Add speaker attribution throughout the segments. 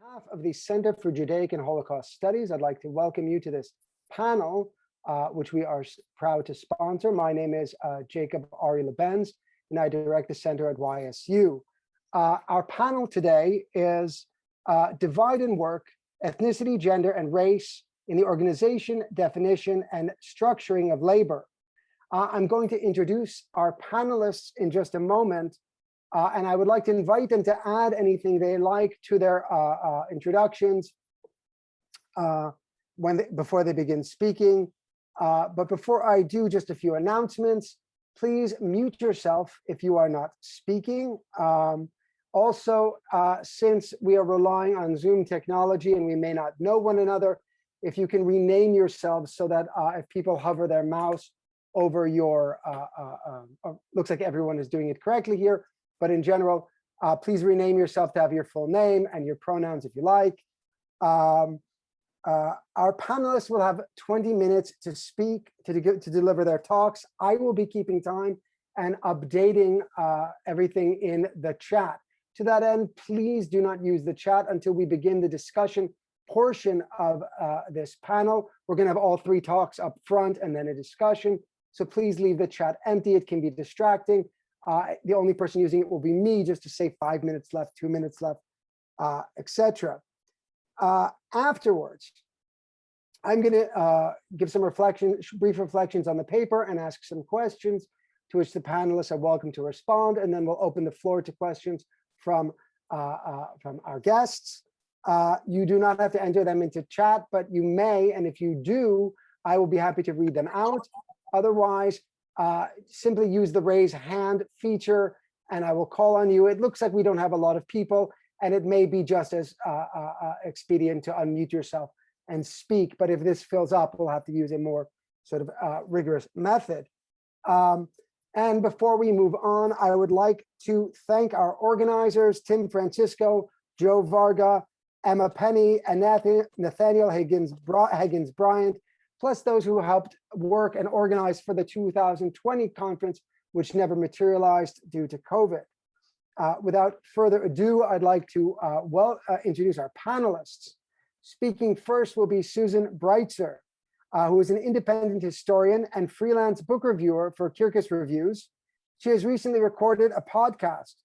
Speaker 1: behalf of the Center for Judaic and Holocaust Studies, I'd like to welcome you to this panel, which we are proud to sponsor. My name is Jacob Ari Lebenz, and I direct the center at YSU. Our panel today is Divide and Work, Ethnicity, Gender, and Race in the Organization, Definition, and Structuring of Labor. I'm going to introduce our panelists in just a moment, and I would like to invite them to add anything they like to their introductions before they begin speaking. But before I do, just a few announcements. Please mute yourself if you are not speaking. Also, since we are relying on Zoom technology and we may not know one another, if you can rename yourselves so that if people hover their mouse over your, looks like everyone is doing it correctly here, but in general, please rename yourself to have your full name and your pronouns if you like. Our panelists will have 20 minutes to speak, to deliver their talks. I will be keeping time and updating everything in the chat. To that end, please do not use the chat until we begin the discussion portion of this panel. We're going to have all three talks up front and then a discussion. So please leave the chat empty. It can be distracting. The only person using it will be me, just to say 5 minutes left, 2 minutes left, etc. Afterwards, I'm going to give some brief reflections on the paper and ask some questions to which the panelists are welcome to respond, and then we'll open the floor to questions from our guests. You do not have to enter them into chat, but you may, and if you do, I will be happy to read them out. Otherwise, simply use the raise hand feature and I will call on you. It looks like we don't have a lot of people, and it may be just as expedient to unmute yourself and speak. But if this fills up, we'll have to use a more sort of rigorous method. And before we move on, I would like to thank our organizers, Tim Francisco, Joe Varga, Emma Penny, and Nathaniel Higgins Bryant, plus those who helped work and organize for the 2020 conference, which never materialized due to COVID. Without further ado, I'd like to introduce our panelists. Speaking first will be Susan Breitzer, who is an independent historian and freelance book reviewer for Kirkus Reviews. She has recently recorded a podcast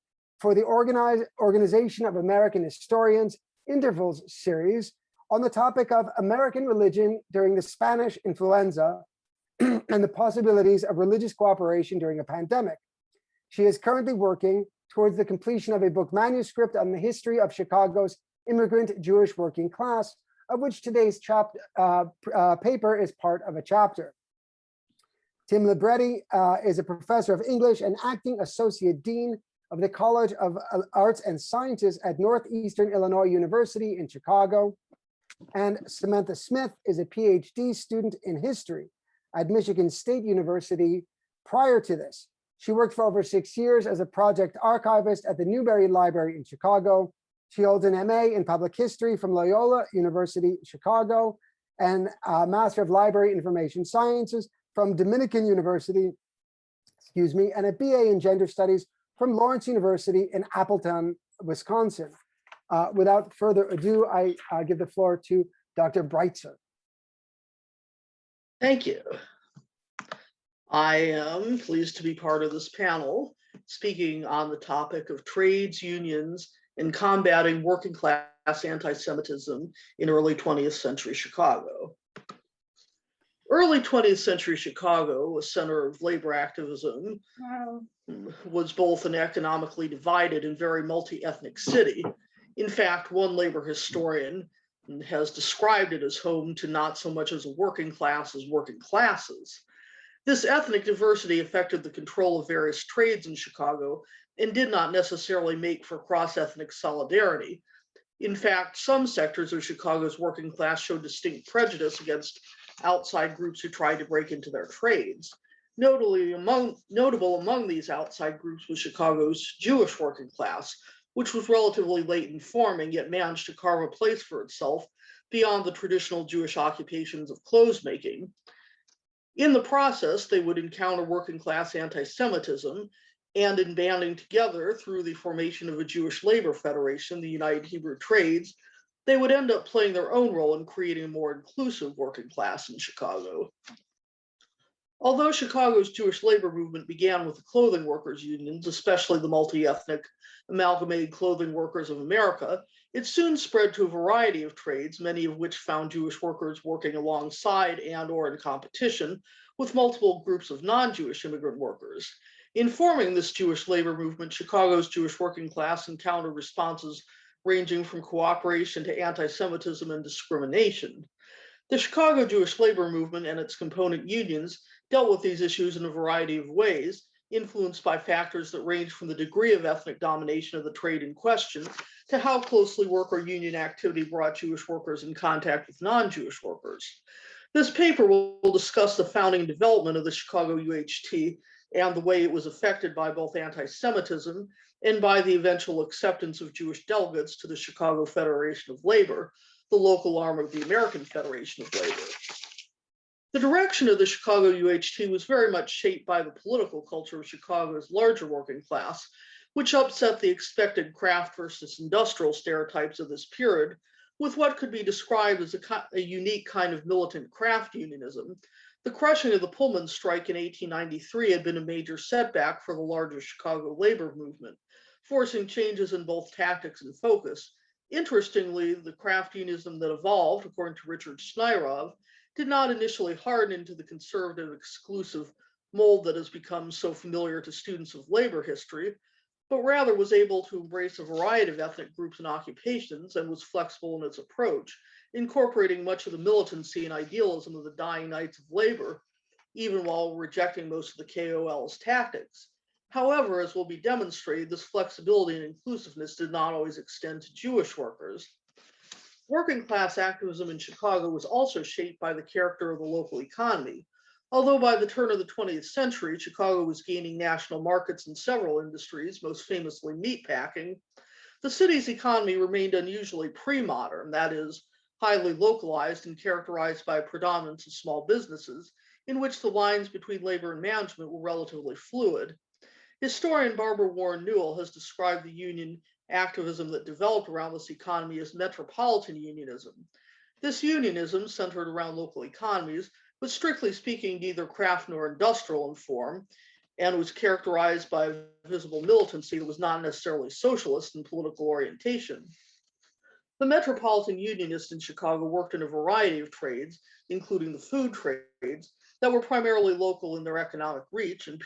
Speaker 1: for the Organization of American Historians Intervals series on the topic of American religion during the Spanish influenza and the possibilities of religious cooperation during a pandemic. She is currently working towards the completion of a book manuscript on the history of Chicago's immigrant Jewish working class, of which today's paper is part of a chapter. Tim Libretti is a professor of English and acting associate dean of the College of Arts and Sciences at Northeastern Illinois University in Chicago. And Samantha Smith is a PhD student in history at Michigan State University. Prior to this, she worked for over 6 years as a project archivist at the Newberry Library in Chicago. She holds an MA in public history from Loyola University, Chicago, and a Master of Library Information Sciences from Dominican University, and a BA in gender studies from Lawrence University in Appleton, Wisconsin. Without further ado, I give the floor to Dr. Breitzer.
Speaker 2: Thank you. I am pleased to be part of this panel, speaking on the topic of trades, unions, and combating working class anti-Semitism in early 20th century Chicago. Early 20th century Chicago, a center of labor activism, was both an economically divided and very multi-ethnic city. In fact, one labor historian has described it as home to not so much as a working class as working classes. This ethnic diversity affected the control of various trades in Chicago and did not necessarily make for cross-ethnic solidarity. In fact, some sectors of Chicago's working class showed distinct prejudice against outside groups who tried to break into their trades. Notable among these outside groups was Chicago's Jewish working class, which was relatively late in forming, yet managed to carve a place for itself beyond the traditional Jewish occupations of clothes making. In the process, they would encounter working class anti-Semitism, and in banding together through the formation of a Jewish labor federation, the United Hebrew Trades, they would end up playing their own role in creating a more inclusive working class in Chicago. Although Chicago's Jewish labor movement began with the clothing workers' unions, especially the multi-ethnic Amalgamated Clothing Workers of America, it soon spread to a variety of trades, many of which found Jewish workers working alongside and or in competition with multiple groups of non-Jewish immigrant workers. In forming this Jewish labor movement, Chicago's Jewish working class encountered responses ranging from cooperation to anti-Semitism and discrimination. The Chicago Jewish labor movement and its component unions dealt with these issues in a variety of ways, influenced by factors that range from the degree of ethnic domination of the trade in question to how closely worker union activity brought Jewish workers in contact with non-Jewish workers. This paper will discuss the founding and development of the Chicago UHT and the way it was affected by both anti-Semitism and by the eventual acceptance of Jewish delegates to the Chicago Federation of Labor, the local arm of the American Federation of Labor. The direction of the Chicago UHT was very much shaped by the political culture of Chicago's larger working class, which upset the expected craft versus industrial stereotypes of this period with what could be described as a unique kind of militant craft unionism. The crushing of the Pullman strike in 1893 had been a major setback for the larger Chicago labor movement, forcing changes in both tactics and focus. Interestingly, the craft unionism that evolved, according to Richard Snyrov, did not initially harden into the conservative, exclusive mold that has become so familiar to students of labor history, but rather was able to embrace a variety of ethnic groups and occupations and was flexible in its approach, incorporating much of the militancy and idealism of the dying knights of labor, even while rejecting most of the KOL's tactics. However, as will be demonstrated, this flexibility and inclusiveness did not always extend to Jewish workers. Working class activism in Chicago was also shaped by the character of the local economy. Although by the turn of the 20th century, Chicago was gaining national markets in several industries, most famously meatpacking, the city's economy remained unusually pre-modern, that is, highly localized and characterized by a predominance of small businesses, in which the lines between labor and management were relatively fluid. Historian Barbara Warren Newell has described the union activism that developed around this economy as metropolitan unionism. This unionism, centered around local economies, was strictly speaking neither craft nor industrial in form, and was characterized by visible militancy that was not necessarily socialist in political orientation. The metropolitan unionists in Chicago worked in a variety of trades, including the food trades, that were primarily local in their economic reach, and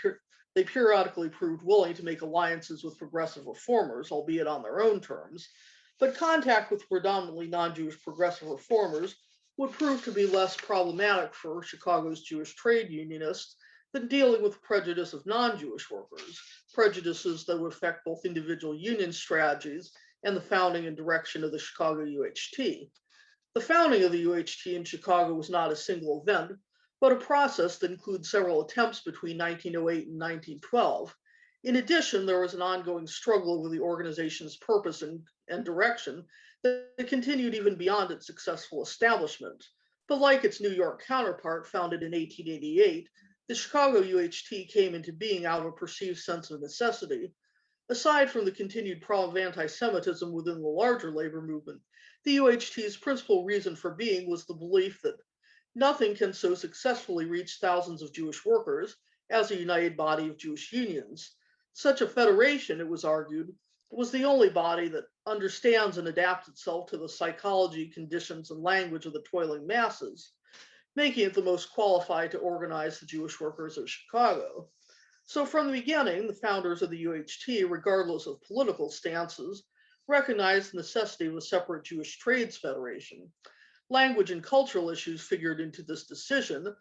Speaker 2: they periodically proved willing to make alliances with progressive reformers, albeit on their own terms. But contact with predominantly non-Jewish progressive reformers would prove to be less problematic for Chicago's Jewish trade unionists than dealing with prejudice of non-Jewish workers, prejudices that would affect both individual union strategies and the founding and direction of the Chicago UHT. The founding of the UHT in Chicago was not a single event, but a process that includes several attempts between 1908 and 1912. In addition, there was an ongoing struggle over the organization's purpose and direction that continued even beyond its successful establishment. But like its New York counterpart, founded in 1888, the Chicago UHT came into being out of a perceived sense of necessity. Aside from the continued problem of anti-Semitism within the larger labor movement, the UHT's principal reason for being was the belief that nothing can so successfully reach thousands of Jewish workers as a united body of Jewish unions. Such a federation, it was argued, was the only body that understands and adapts itself to the psychology, conditions, and language of the toiling masses, making it the most qualified to organize the Jewish workers of Chicago. So from the beginning, the founders of the UHT, regardless of political stances, recognized the necessity of a separate Jewish trades federation. Language and cultural issues figured into this decision,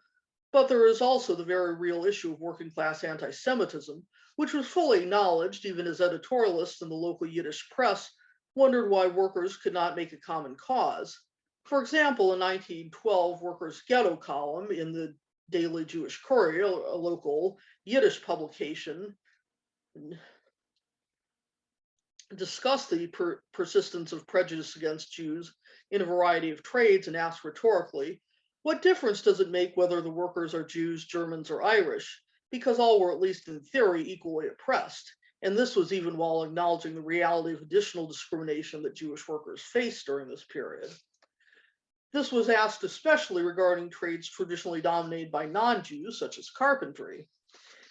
Speaker 2: but there is also the very real issue of working class anti-Semitism, which was fully acknowledged even as editorialists in the local Yiddish press wondered why workers could not make a common cause. For example, a 1912 workers' ghetto column in the Daily Jewish Courier, a local Yiddish publication, discussed the persistence of prejudice against Jews in a variety of trades and asked rhetorically, what difference does it make whether the workers are Jews, Germans, or Irish? Because all were, at least in theory, equally oppressed. And this was even while acknowledging the reality of additional discrimination that Jewish workers faced during this period. This was asked especially regarding trades traditionally dominated by non-Jews, such as carpentry.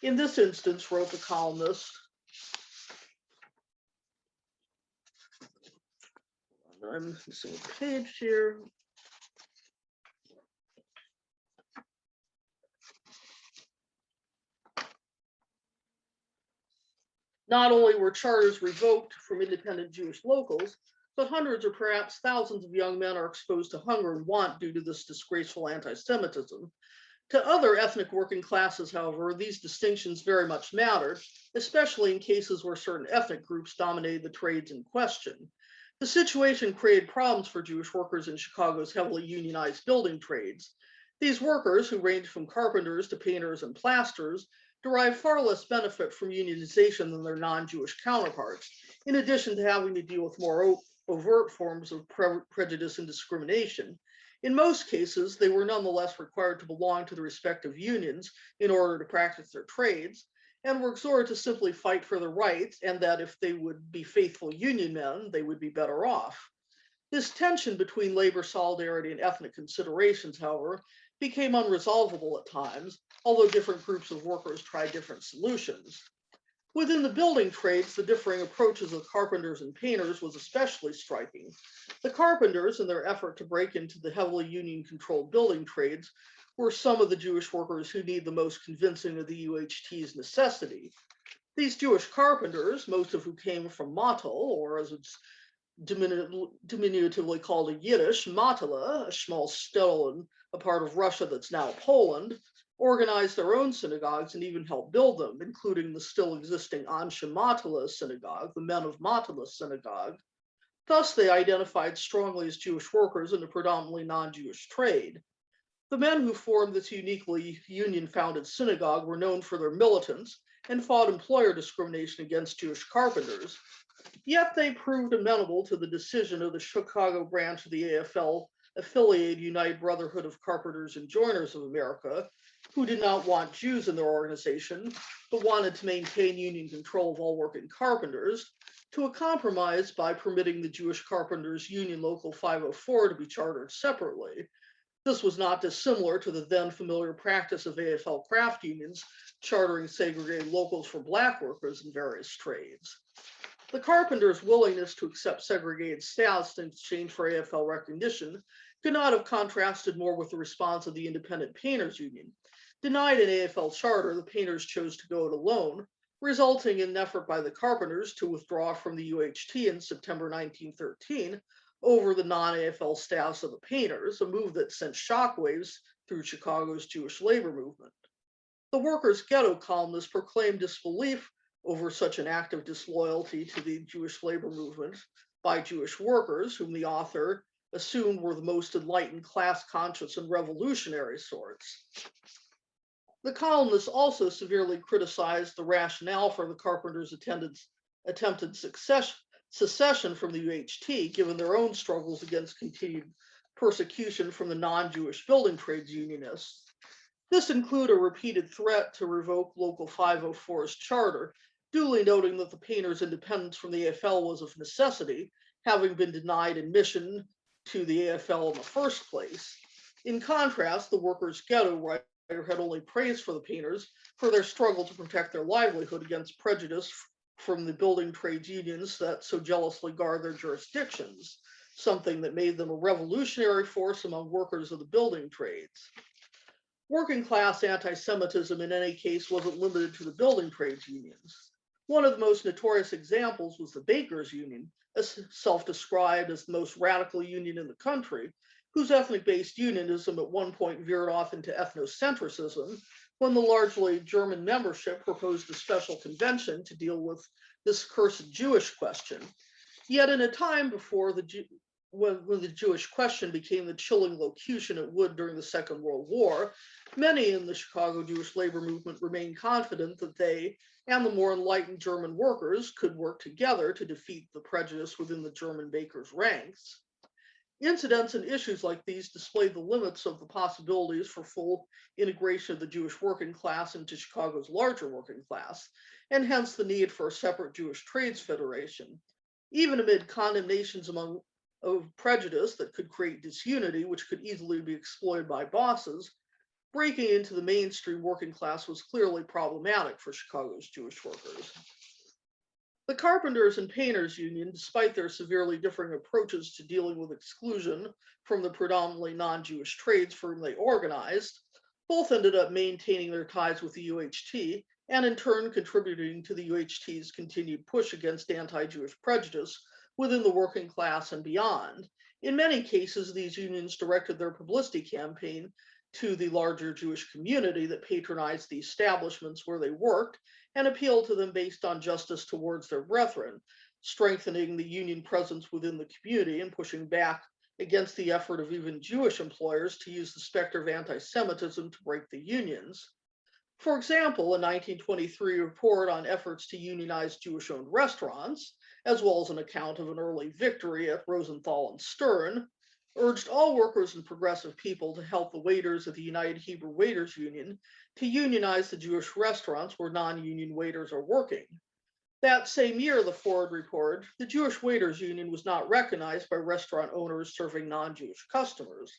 Speaker 2: In this instance, wrote the columnist, I'm missing a page here. Not only were charters revoked from independent Jewish locals, but hundreds or perhaps thousands of young men are exposed to hunger and want due to this disgraceful anti-Semitism. To other ethnic working classes, however, these distinctions very much mattered, especially in cases where certain ethnic groups dominated the trades in question. The situation created problems for Jewish workers in Chicago's heavily unionized building trades. These workers, who ranged from carpenters to painters and plasterers, derived far less benefit from unionization than their non-Jewish counterparts, in addition to having to deal with more overt forms of prejudice and discrimination. In most cases, they were nonetheless required to belong to the respective unions in order to practice their trades, and were exhorted to simply fight for their rights, and that if they would be faithful union men, they would be better off. This tension between labor solidarity and ethnic considerations, however, became unresolvable at times, although different groups of workers tried different solutions. Within the building trades, the differing approaches of carpenters and painters was especially striking. The carpenters, in their effort to break into the heavily union-controlled building trades, were some of the Jewish workers who need the most convincing of the UHT's necessity. These Jewish carpenters, most of who came from Matel, or as it's diminutively called in Yiddish, Matala, a small shtetl in a part of Russia that's now Poland, organized their own synagogues and even helped build them, including the still existing Anshe Matala synagogue, the Men of Matala synagogue. Thus, they identified strongly as Jewish workers in a predominantly non-Jewish trade. The men who formed this uniquely union-founded synagogue were known for their militance and fought employer discrimination against Jewish carpenters. Yet they proved amenable to the decision of the Chicago branch of the AFL-affiliated United Brotherhood of Carpenters and Joiners of America, who did not want Jews in their organization, but wanted to maintain union control of all working carpenters, to a compromise by permitting the Jewish Carpenters Union Local 504 to be chartered separately. This was not dissimilar to the then familiar practice of AFL craft unions chartering segregated locals for Black workers in various trades. The carpenters' willingness to accept segregated status in exchange for AFL recognition could not have contrasted more with the response of the Independent Painters Union. Denied an AFL charter, the painters chose to go it alone, resulting in an effort by the carpenters to withdraw from the UHT in September 1913 over the non-AFL status of the painters, a move that sent shockwaves through Chicago's Jewish labor movement. The Workers' Ghetto columnist proclaimed disbelief over such an act of disloyalty to the Jewish labor movement by Jewish workers, whom the author assumed were the most enlightened, class-conscious, and revolutionary sorts. The columnist also severely criticized the rationale for the carpenters' attempted secession from the UHT, given their own struggles against continued persecution from the non-Jewish building trades unionists. This included a repeated threat to revoke Local 504's charter, duly noting that the painters' independence from the AFL was of necessity, having been denied admission to the AFL in the first place. In contrast, the Workers' Ghetto writer had only praised for the painters for their struggle to protect their livelihood against prejudice from the building trades unions that so jealously guard their jurisdictions, something that made them a revolutionary force among workers of the building trades. Working class anti-Semitism in any case wasn't limited to the building trades unions. One of the most notorious examples was the Bakers Union, self-described as the most radical union in the country, whose ethnic-based unionism at one point veered off into ethnocentrism when the largely German membership proposed a special convention to deal with this cursed Jewish question. Yet in a time before when the Jewish question became the chilling locution it would during the Second World War, many in the Chicago Jewish labor movement remained confident that they and the more enlightened German workers could work together to defeat the prejudice within the German bakers' ranks. Incidents and issues like these displayed the limits of the possibilities for full integration of the Jewish working class into Chicago's larger working class, and hence the need for a separate Jewish trades federation. Even amid condemnations of prejudice that could create disunity, which could easily be exploited by bosses, breaking into the mainstream working class was clearly problematic for Chicago's Jewish workers. The Carpenters and Painters Union, despite their severely differing approaches to dealing with exclusion from the predominantly non-Jewish trades for whom they organized, both ended up maintaining their ties with the UHT and in turn contributing to the UHT's continued push against anti-Jewish prejudice within the working class and beyond. In many cases, these unions directed their publicity campaign to the larger Jewish community that patronized the establishments where they worked and appealed to them based on justice towards their brethren, strengthening the union presence within the community and pushing back against the effort of even Jewish employers to use the specter of anti-Semitism to break the unions. For example, a 1923 report on efforts to unionize Jewish-owned restaurants, as well as an account of an early victory at Rosenthal and Stern, urged all workers and progressive people to help the waiters of the United Hebrew Waiters Union to unionize the Jewish restaurants where non-union waiters are working. That same year, the Ford report, the Jewish Waiters Union was not recognized by restaurant owners serving non-Jewish customers,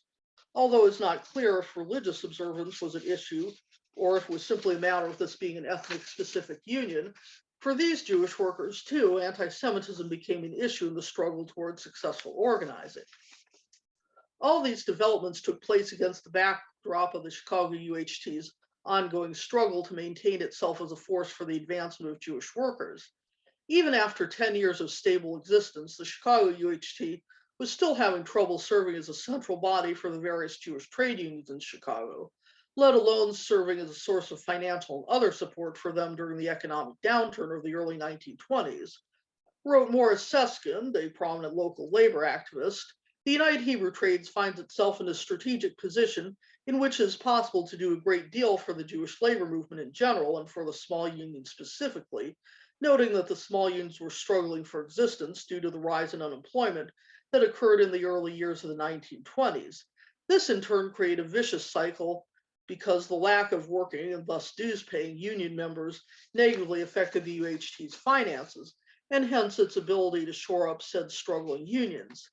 Speaker 2: although it's not clear if religious observance was an issue or if it was simply a matter of this being an ethnic-specific union. For these Jewish workers, too, anti-Semitism became an issue in the struggle towards successful organizing. All these developments took place against the backdrop of the Chicago UHT's ongoing struggle to maintain itself as a force for the advancement of Jewish workers. Even after 10 years of stable existence, the Chicago UHT was still having trouble serving as a central body for the various Jewish trade unions in Chicago, let alone serving as a source of financial and other support for them during the economic downturn of the early 1920s. Wrote Morris Susskind, a prominent local labor activist, the United Hebrew Trades finds itself in a strategic position in which it is possible to do a great deal for the Jewish labor movement in general and for the small unions specifically, noting that the small unions were struggling for existence due to the rise in unemployment that occurred in the early years of the 1920s. This in turn created a vicious cycle because the lack of working and thus dues paying union members negatively affected the UHT's finances and hence its ability to shore up said struggling unions.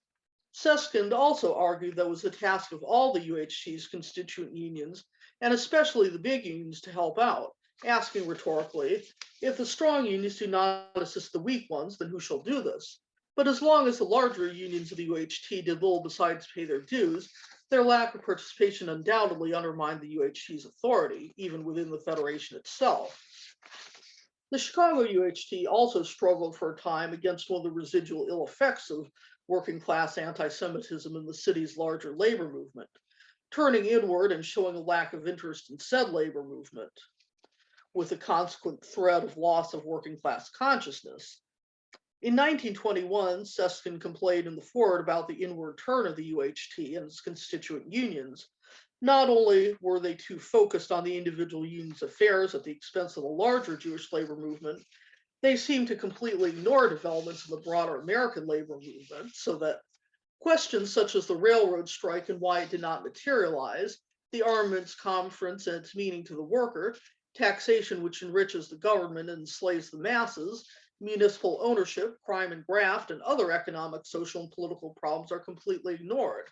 Speaker 2: Susskind also argued that it was the task of all the UHT's constituent unions, and especially the big unions, to help out, asking rhetorically, if the strong unions do not assist the weak ones, then who shall do this? But as long as the larger unions of the UHT did little besides pay their dues, their lack of participation undoubtedly undermined the UHT's authority, even within the Federation itself. The Chicago UHT also struggled for a time against one of the residual ill effects of working class anti-Semitism in the city's larger labor movement, turning inward and showing a lack of interest in said labor movement, with the consequent threat of loss of working class consciousness. In 1921, Susskind complained in the Ford about the inward turn of the UHT and its constituent unions. Not only were they too focused on the individual unions' affairs at the expense of the larger Jewish labor movement, they seemed to completely ignore developments in the broader American labor movement, so that questions such as the railroad strike and why it did not materialize, the armaments conference and its meaning to the worker, taxation which enriches the government and enslaves the masses, municipal ownership, crime and graft, and other economic, social, and political problems are completely ignored.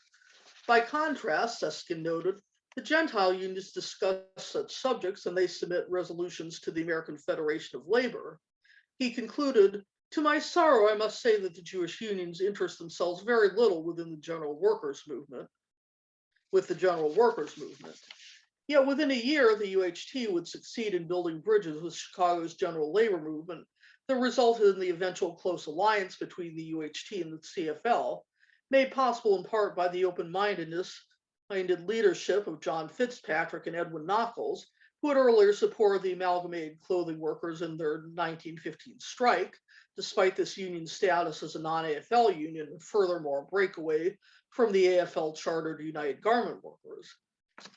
Speaker 2: By contrast, Susskind noted, the Gentile unions discuss such subjects and they submit resolutions to the American Federation of Labor. He concluded, to my sorrow, I must say that the Jewish unions interest themselves very little within the general workers' movement, Yet within a year, the UHT would succeed in building bridges with Chicago's general labor movement that resulted in the eventual close alliance between the UHT and the CFL, made possible in part by the open-minded leadership of John Fitzpatrick and Edwin Nockels, who had earlier supported the amalgamated clothing workers in their 1915 strike, despite this union's status as a non-AFL union and furthermore a breakaway from the AFL chartered United Garment Workers.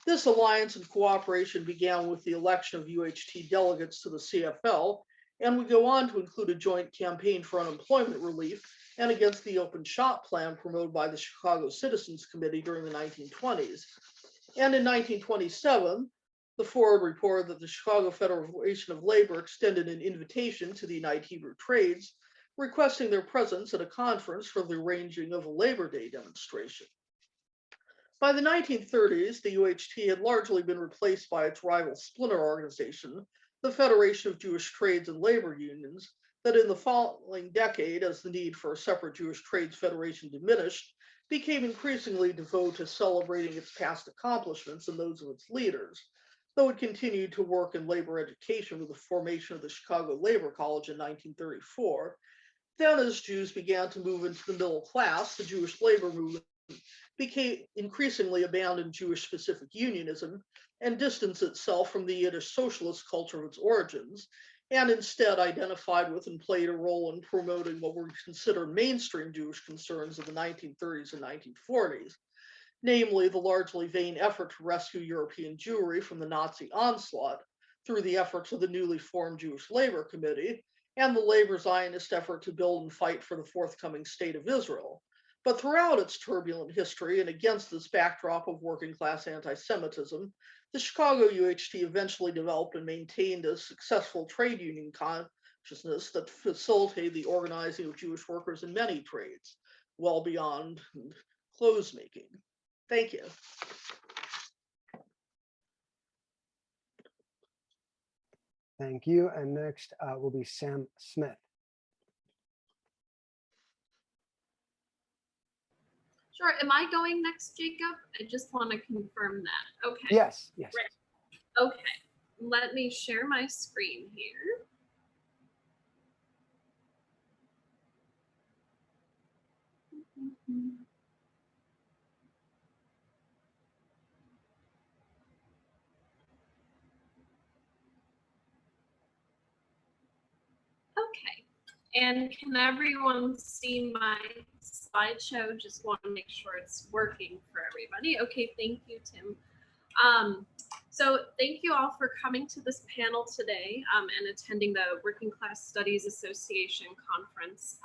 Speaker 2: This alliance and cooperation began with the election of UHT delegates to the CFL and would go on to include a joint campaign for unemployment relief and against the open shop plan promoted by the Chicago Citizens Committee during the 1920s. And in 1927, The Ford reported that the Chicago Federation of Labor extended an invitation to the United Hebrew Trades, requesting their presence at a conference for the arranging of a Labor Day demonstration. By the 1930s, the UHT had largely been replaced by its rival splinter organization, the Federation of Jewish Trades and Labor Unions, that in the following decade, as the need for a separate Jewish trades federation diminished, became increasingly devoted to celebrating its past accomplishments and those of its leaders, though it continued to work in labor education with the formation of the Chicago Labor College in 1934. Then, as Jews began to move into the middle class, the Jewish labor movement became increasingly abandoned Jewish-specific unionism and distanced itself from the Yiddish socialist culture of its origins, and instead identified with and played a role in promoting what were considered mainstream Jewish concerns of the 1930s and 1940s, namely the largely vain effort to rescue European Jewry from the Nazi onslaught through the efforts of the newly formed Jewish Labor Committee and the labor Zionist effort to build and fight for the forthcoming state of Israel. But throughout its turbulent history and against this backdrop of working class anti-Semitism, the Chicago UHT eventually developed and maintained a successful trade union consciousness that facilitated the organizing of Jewish workers in many trades, well beyond clothes making. Thank you.
Speaker 1: Thank you. And next will be Sam Smith.
Speaker 3: Sure. Am I going next, Jacob? I just want to confirm that. Okay.
Speaker 1: Yes, yes.
Speaker 3: Right. Okay. Let me share my screen here. Okay. And can everyone see my slideshow? Just want to make sure it's working for everybody. Okay, thank you, Tim. So thank you all for coming to this panel today and attending the Working Class Studies Association conference.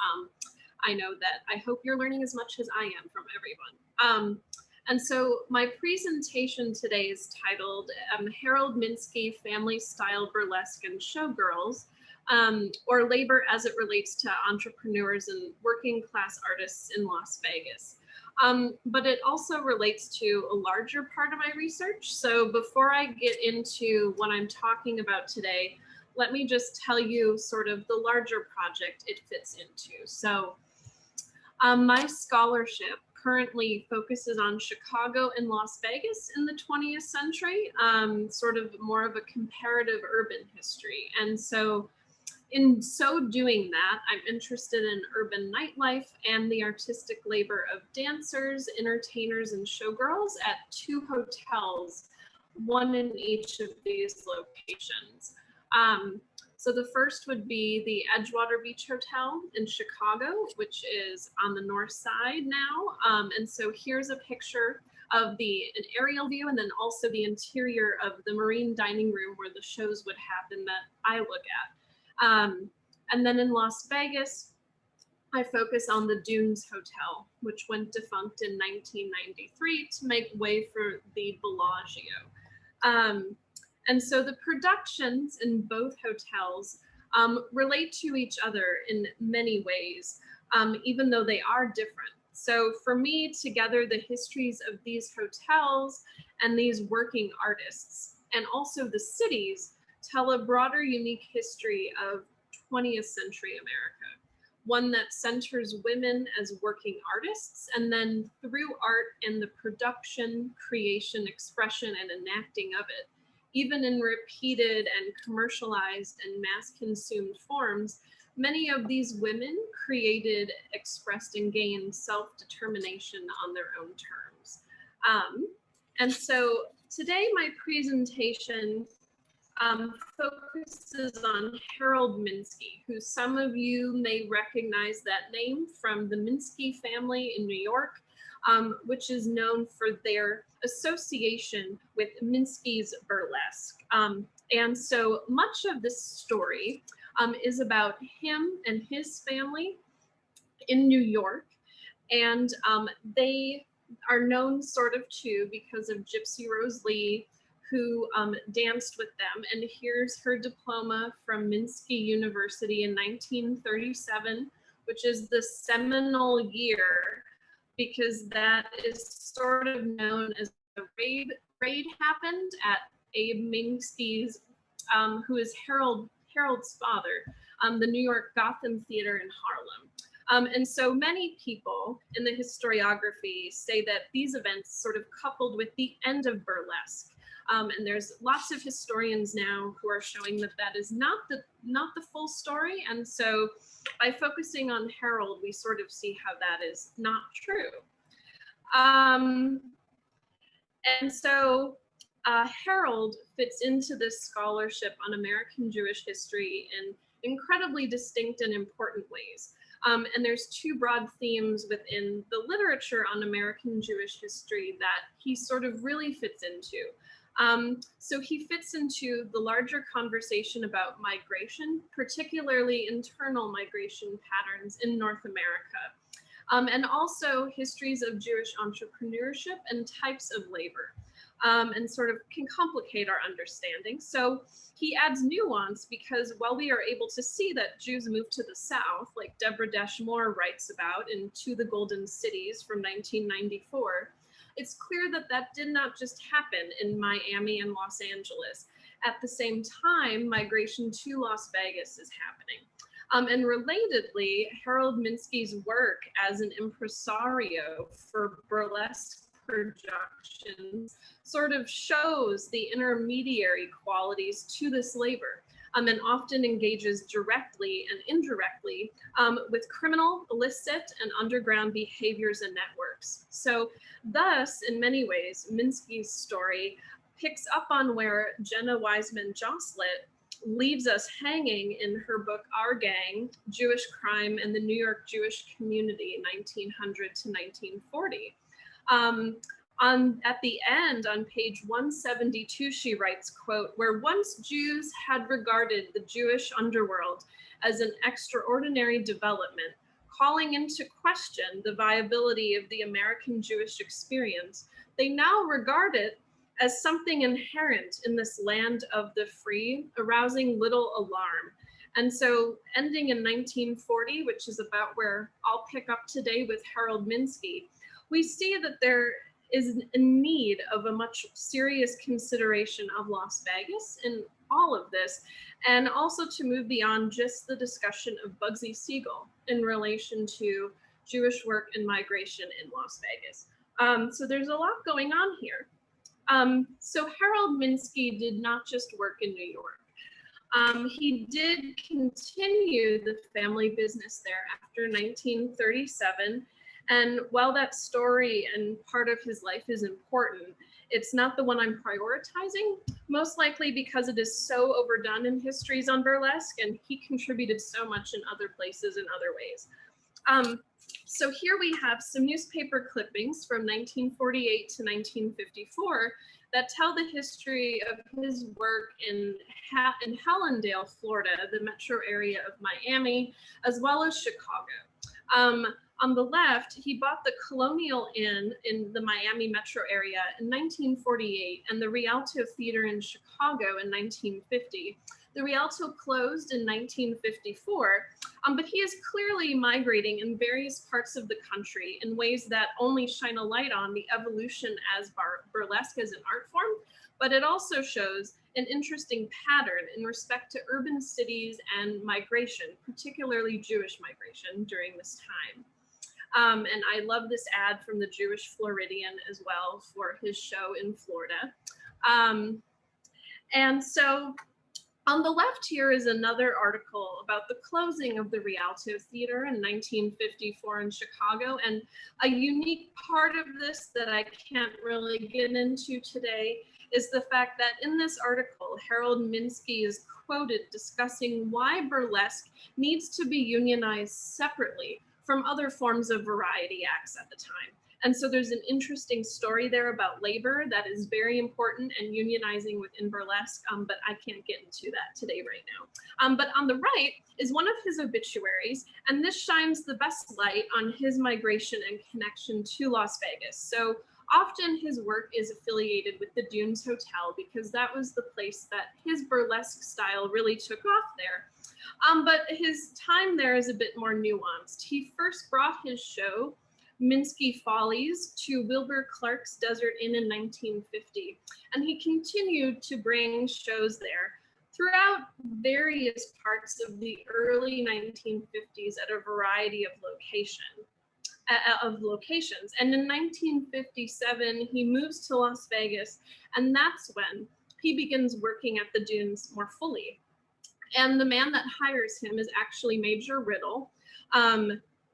Speaker 3: I know that I hope you're learning as much as I am from everyone. And so my presentation today is titled Harold Minsky Family Style Burlesque and Showgirls, or Labor as it Relates to Entrepreneurs and Working Class Artists in Las Vegas. But it also relates to a larger part of my research. So before I get into what I'm talking about today, let me just tell you sort of the larger project it fits into. So my scholarship currently focuses on Chicago and Las Vegas in the 20th century, sort of more of a comparative urban history. And so in so doing that, I'm interested in urban nightlife and the artistic labor of dancers, entertainers, and showgirls at 2 hotels, one in each of these locations. So the first would be the Edgewater Beach Hotel in Chicago, which is on the north side now. And so here's a picture of an aerial view and then also the interior of the marine dining room where the shows would happen that I look at. And then in Las Vegas, I focus on the Dunes Hotel, which went defunct in 1993 to make way for the Bellagio. And so the productions in both hotels relate to each other in many ways, even though they are different. So for me, together, the histories of these hotels and these working artists, and also the cities, tell a broader, unique history of 20th century America, one that centers women as working artists, and then through art and the production, creation, expression, and enacting of it, even in repeated and commercialized and mass-consumed forms, many of these women created, expressed, and gained self-determination on their own terms. And so today my presentation focuses on Harold Minsky, who some of you may recognize that name from the Minsky family in New York, which is known for their association with Minsky's burlesque. And so much of this story is about him and his family in New York. And they are known sort of too because of Gypsy Rose Lee, who danced with them. And here's her diploma from Minsky University in 1937, which is the seminal year, because that is sort of known as the raid happened at Abe Minsky's, who is Harold's father, the New York Gotham Theater in Harlem. And so many people in the historiography say that these events sort of coupled with the end of burlesque. And there's lots of historians now who are showing that that is not the full story. And so by focusing on Harold, we sort of see how that is not true. And so Harold fits into this scholarship on American Jewish history in incredibly distinct and important ways. And there's two broad themes within the literature on American Jewish history that he sort of really fits into. So he fits into the larger conversation about migration, particularly internal migration patterns in North America, and also histories of Jewish entrepreneurship and types of labor, and sort of can complicate our understanding. So he adds nuance because while we are able to see that Jews moved to the South, like Deborah Dash Moore writes about in To the Golden Cities from 1994, it's clear that that did not just happen in Miami and Los Angeles. At the same time, migration to Las Vegas is happening. And relatedly, Harold Minsky's work as an impresario for burlesque productions sort of shows the intermediary qualities to this labor, and often engages directly and indirectly with criminal, illicit, and underground behaviors and networks. So thus, in many ways, Minsky's story picks up on where Jenna Wiseman Joslet leaves us hanging in her book, Our Gang, Jewish Crime and the New York Jewish Community, 1900 to 1940. At the end, on page 172, she writes, quote, "Where once Jews had regarded the Jewish underworld as an extraordinary development, calling into question the viability of the American Jewish experience, they now regard it as something inherent in this land of the free, arousing little alarm." And so ending in 1940, which is about where I'll pick up today with Harold Minsky, we see that there is a need of a much serious consideration of Las Vegas in all of this, and also to move beyond just the discussion of Bugsy Siegel in relation to Jewish work and migration in Las Vegas. So there's a lot going on here. So Harold Minsky did not just work in New York. He did continue the family business there after 1937. And while that story and part of his life is important, it's not the one I'm prioritizing, most likely because it is so overdone in histories on burlesque, and he contributed so much in other places in other ways. So here we have some newspaper clippings from 1948 to 1954 that tell the history of his work in Hallandale, Florida, the metro area of Miami, as well as Chicago. On the left, he bought the Colonial Inn in the Miami metro area in 1948 and the Rialto Theater in Chicago in 1950. The Rialto closed in 1954, but he is clearly migrating in various parts of the country in ways that only shine a light on the evolution as burlesque as an art form, but it also shows an interesting pattern in respect to urban cities and migration, particularly Jewish migration during this time. And I love this ad from the Jewish Floridian as well for his show in Florida. And so on the left here is another article about the closing of the Rialto Theater in 1954 in Chicago. And a unique part of this that I can't really get into today is the fact that in this article, Harold Minsky is quoted discussing why burlesque needs to be unionized separately from other forms of variety acts at the time. And so there's an interesting story there about labor that is very important and unionizing within burlesque, but I can't get into that today right now. But on the right is one of his obituaries, and this shines the best light on his migration and connection to Las Vegas. So Often his work is affiliated with the Dunes Hotel because that was the place that his burlesque style really took off there. But his time there is a bit more nuanced. He first brought his show, Minsky Follies, to Wilbur Clark's Desert Inn in 1950, and he continued to bring shows there throughout various parts of the early 1950s at a variety of locations. And in 1957, he moves to Las Vegas, and that's when he begins working at the Dunes more fully. And the man that hires him is actually Major Riddle,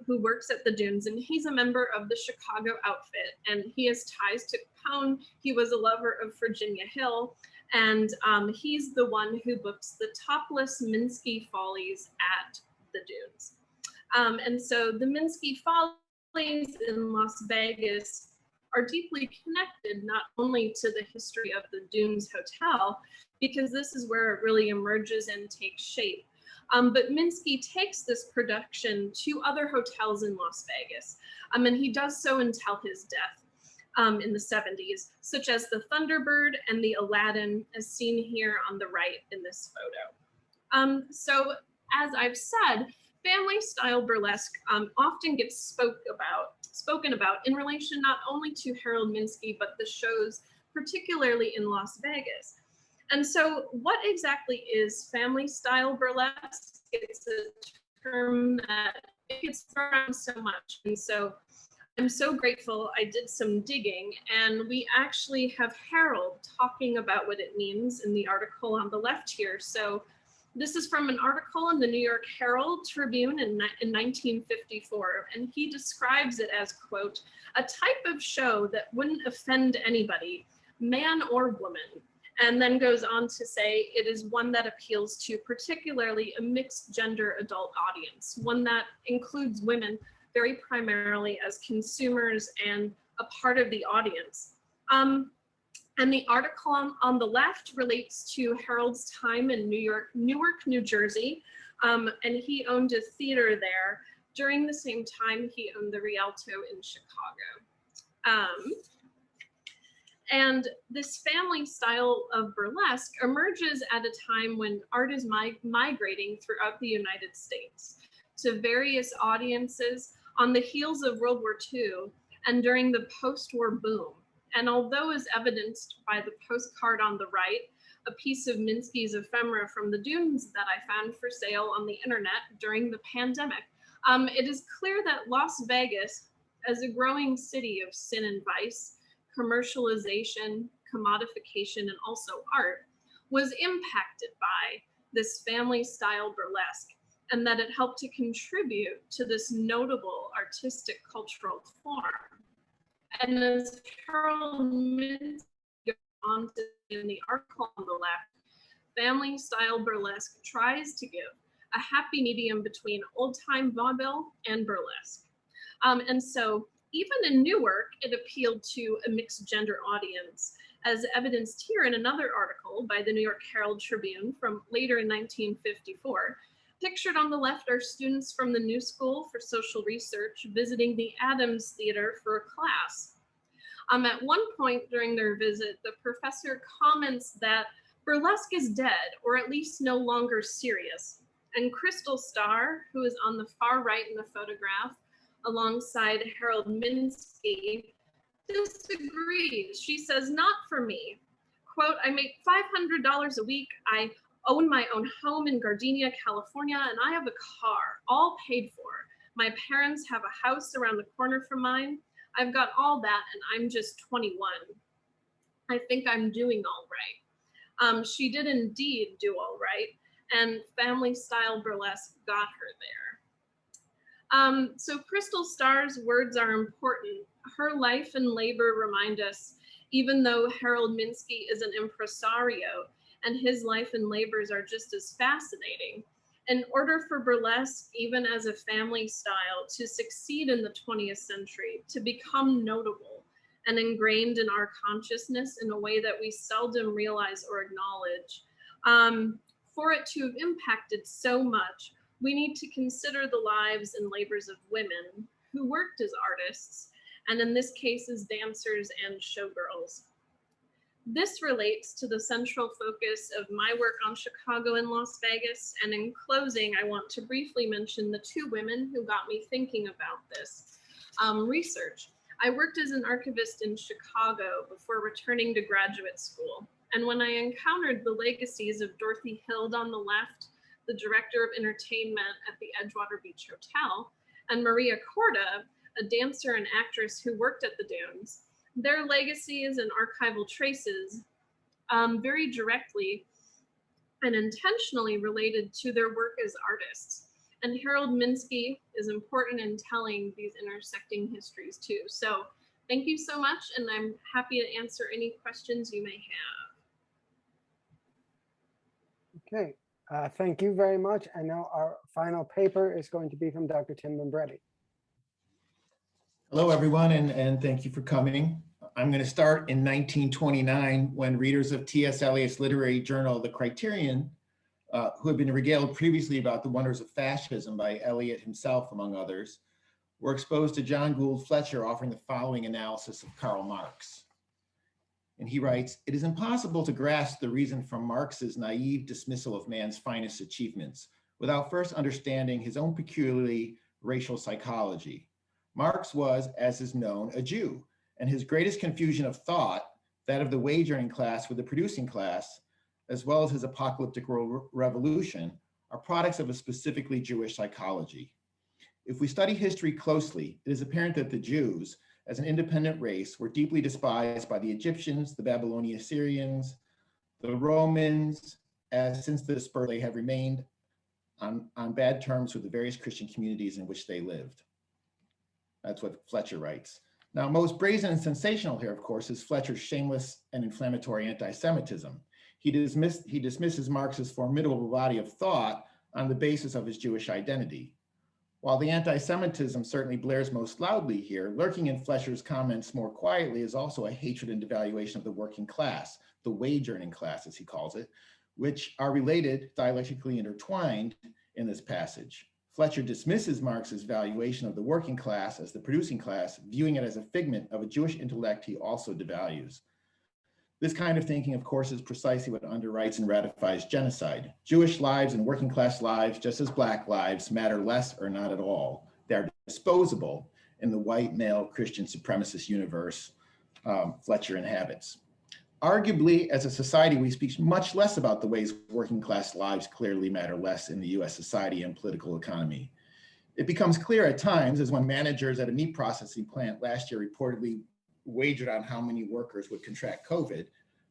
Speaker 3: who works at the Dunes, and he's a member of the Chicago outfit, and he has ties to Capone. He was a lover of Virginia Hill, and he's the one who books the topless Minsky Follies at the Dunes. And so the Minsky Follies in Las Vegas are deeply connected not only to the history of the Dunes Hotel, because this is where it really emerges and takes shape. But Minsky takes this production to other hotels in Las Vegas, and he does so until his death in the 70s, such as the Thunderbird and the Aladdin, as seen here on the right in this photo. So as I've said, family style burlesque often gets spoken about in relation not only to Harold Minsky, but the shows, particularly in Las Vegas. And so what exactly is family style burlesque? It's a term that gets thrown around so much. And so I'm so grateful I did some digging, and we actually have Harold talking about what it means in the article on the left here. So this is from an article in the New York Herald Tribune in 1954, and he describes it as, quote, a type of show that wouldn't offend anybody, man or woman, and then goes on to say it is one that appeals to particularly a mixed gender adult audience, one that includes women very primarily as consumers and a part of the audience. And the article on the left relates to Harold's time in Newark, New Jersey, and he owned a theater there. During the same time, he owned the Rialto in Chicago. And this family style of burlesque emerges at a time when art is migrating throughout the United States to various audiences on the heels of World War II and during the post-war boom. And although as evidenced by the postcard on the right, a piece of Minsky's ephemera from the Dunes that I found for sale on the internet during the pandemic, it is clear that Las Vegas, as a growing city of sin and vice, commercialization, commodification, and also art, was impacted by this family style burlesque, and that it helped to contribute to this notable artistic cultural form. And as Harold Minsky goes on to in the article on the left, family style burlesque tries to give a happy medium between old-time vaudeville and burlesque. And so even in Newark, it appealed to a mixed gender audience, as evidenced here in another article by the New York Herald Tribune from later in 1954. Pictured on the left are students from the New School for Social Research visiting the Adams Theater for a class. At one point during their visit, the professor comments that burlesque is dead, or at least no longer serious. And Crystal Starr, who is on the far right in the photograph, alongside Harold Minsky, disagrees. She says, not for me. Quote, I make $500 a week. I own my own home in Gardenia, California, and I have a car, all paid for. My parents have a house around the corner from mine. I've got all that, and I'm just 21. I think I'm doing all right. She did indeed do all right, and family style burlesque got her there. So Crystal Starr's words are important. Her life and labor remind us, even though Harold Minsky is an impresario, and his life and labors are just as fascinating, in order for burlesque, even as a family style, to succeed in the 20th century, to become notable and ingrained in our consciousness in a way that we seldom realize or acknowledge, for it to have impacted so much, we need to consider the lives and labors of women who worked as artists and in this case as dancers and showgirls. This relates to the central focus of my work on Chicago and Las Vegas, and in closing, I want to briefly mention the two women who got me thinking about this research. I worked as an archivist in Chicago before returning to graduate school, and when I encountered the legacies of Dorothy Hild on the left, the director of entertainment at the Edgewater Beach Hotel, and Maria Corda, a dancer and actress who worked at the Dunes, their legacies and archival traces very directly and intentionally related to their work as artists. And Harold Minsky is important in telling these intersecting histories too. So thank you so much, and I'm happy to answer any questions you may have.
Speaker 1: Okay, thank you very much. And now our final paper is going to be from Dr. Tim Lambredi.
Speaker 4: Hello, everyone, and thank you for coming. I'm going to start in 1929 when readers of T.S. Eliot's literary journal, The Criterion, who had been regaled previously about the wonders of fascism by Eliot himself, among others, were exposed to John Gould Fletcher offering the following analysis of Karl Marx. And he writes, "It is impossible to grasp the reason for Marx's naive dismissal of man's finest achievements without first understanding his own peculiarly racial psychology. Marx was, as is known, a Jew, and his greatest confusion of thought, that of the wage earning class with the producing class, as well as his apocalyptic revolution, are products of a specifically Jewish psychology. If we study history closely, it is apparent that the Jews, as an independent race, were deeply despised by the Egyptians, the Babylonian Assyrians, the Romans, as since the dispersal they have remained on bad terms with the various Christian communities in which they lived." That's what Fletcher writes. Now, most brazen and sensational here, of course, is Fletcher's shameless and inflammatory anti-Semitism. He dismisses Marx's formidable body of thought on the basis of his Jewish identity. While the anti-Semitism certainly blares most loudly here, lurking in Fletcher's comments more quietly is also a hatred and devaluation of the working class, the wage-earning class, as he calls it, which are related, dialectically intertwined in this passage. Fletcher dismisses Marx's valuation of the working class as the producing class, viewing it as a figment of a Jewish intellect he also devalues. This kind of thinking, of course, is precisely what underwrites and ratifies genocide. Jewish lives and working class lives, just as Black lives, matter less or not at all. They're disposable in the white male Christian supremacist universe Fletcher inhabits. Arguably, as a society, we speak much less about the ways working class lives clearly matter less in the US society and political economy. It becomes clear at times, as when managers at a meat processing plant last year reportedly wagered on how many workers would contract COVID.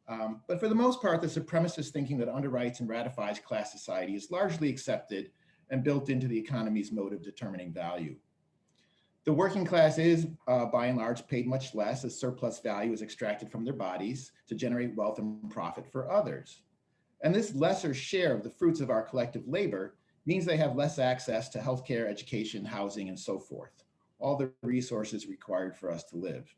Speaker 4: But for the most part, the supremacist thinking that underwrites and ratifies class society is largely accepted and built into the economy's mode of determining value. The working class is, by and large, paid much less as surplus value is extracted from their bodies to generate wealth and profit for others. And this lesser share of the fruits of our collective labor means they have less access to healthcare, education, housing, and so forth, all the resources required for us to live.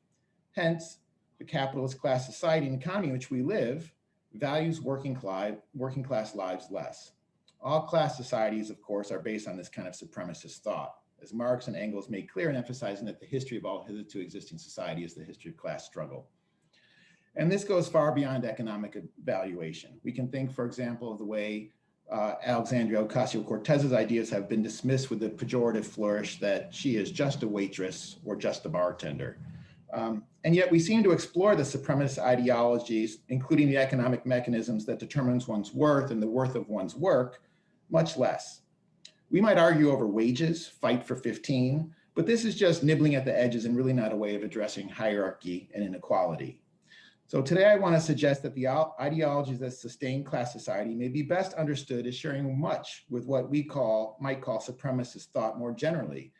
Speaker 4: Hence, the capitalist class society and economy in which we live values working class lives less. All class societies, of course, are based on this kind of supremacist thought, as Marx and Engels made clear in emphasizing that the history of all hitherto existing society is the history of class struggle. And this goes far beyond economic evaluation. We can think, for example, of the way Alexandria Ocasio-Cortez's ideas have been dismissed with the pejorative flourish that she is just a waitress or just a bartender. And yet we seem to explore the supremacist ideologies, including the economic mechanisms that determines one's worth and the worth of one's work, much less. We might argue over wages, fight for 15, but this is just nibbling at the edges and really not a way of addressing hierarchy and inequality. So today I want to suggest that the ideologies that sustain class society may be best understood as sharing much with what we might call supremacist thought more generally,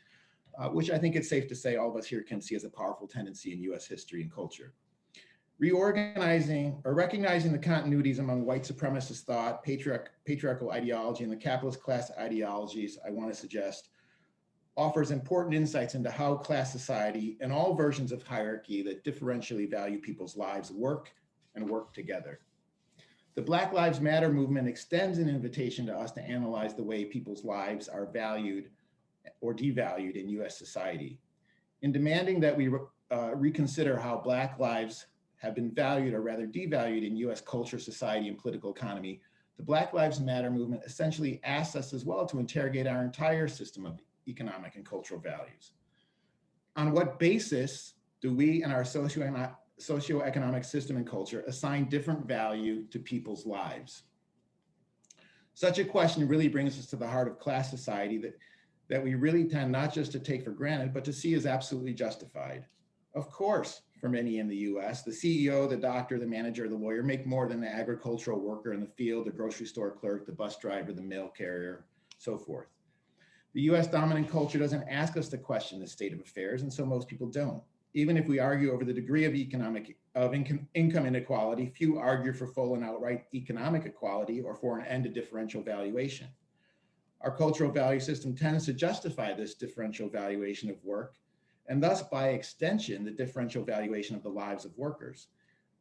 Speaker 4: which I think it's safe to say all of us here can see as a powerful tendency in US history and culture. Reorganizing or recognizing the continuities among white supremacist thought, patriarchal ideology, and the capitalist class ideologies, I want to suggest, offers important insights into how class society and all versions of hierarchy that differentially value people's lives work and work together. The Black Lives Matter movement extends an invitation to us to analyze the way people's lives are valued or devalued in US society. In demanding that we reconsider how Black lives have been valued or rather devalued in US culture, society, and political economy, the Black Lives Matter movement essentially asks us as well to interrogate our entire system of economic and cultural values. On what basis do we and our socioeconomic system and culture assign different value to people's lives? Such a question really brings us to the heart of class society that we really tend not just to take for granted, but to see as absolutely justified. Of course, for many in the US, the CEO, the doctor, the manager, the lawyer make more than the agricultural worker in the field, the grocery store clerk, the bus driver, the mail carrier, so forth. The US dominant culture doesn't ask us to question the state of affairs, and so most people don't. Even if we argue over the degree of income inequality, few argue for full and outright economic equality or for an end to differential valuation. Our cultural value system tends to justify this differential valuation of work, and thus by extension, the differential valuation of the lives of workers.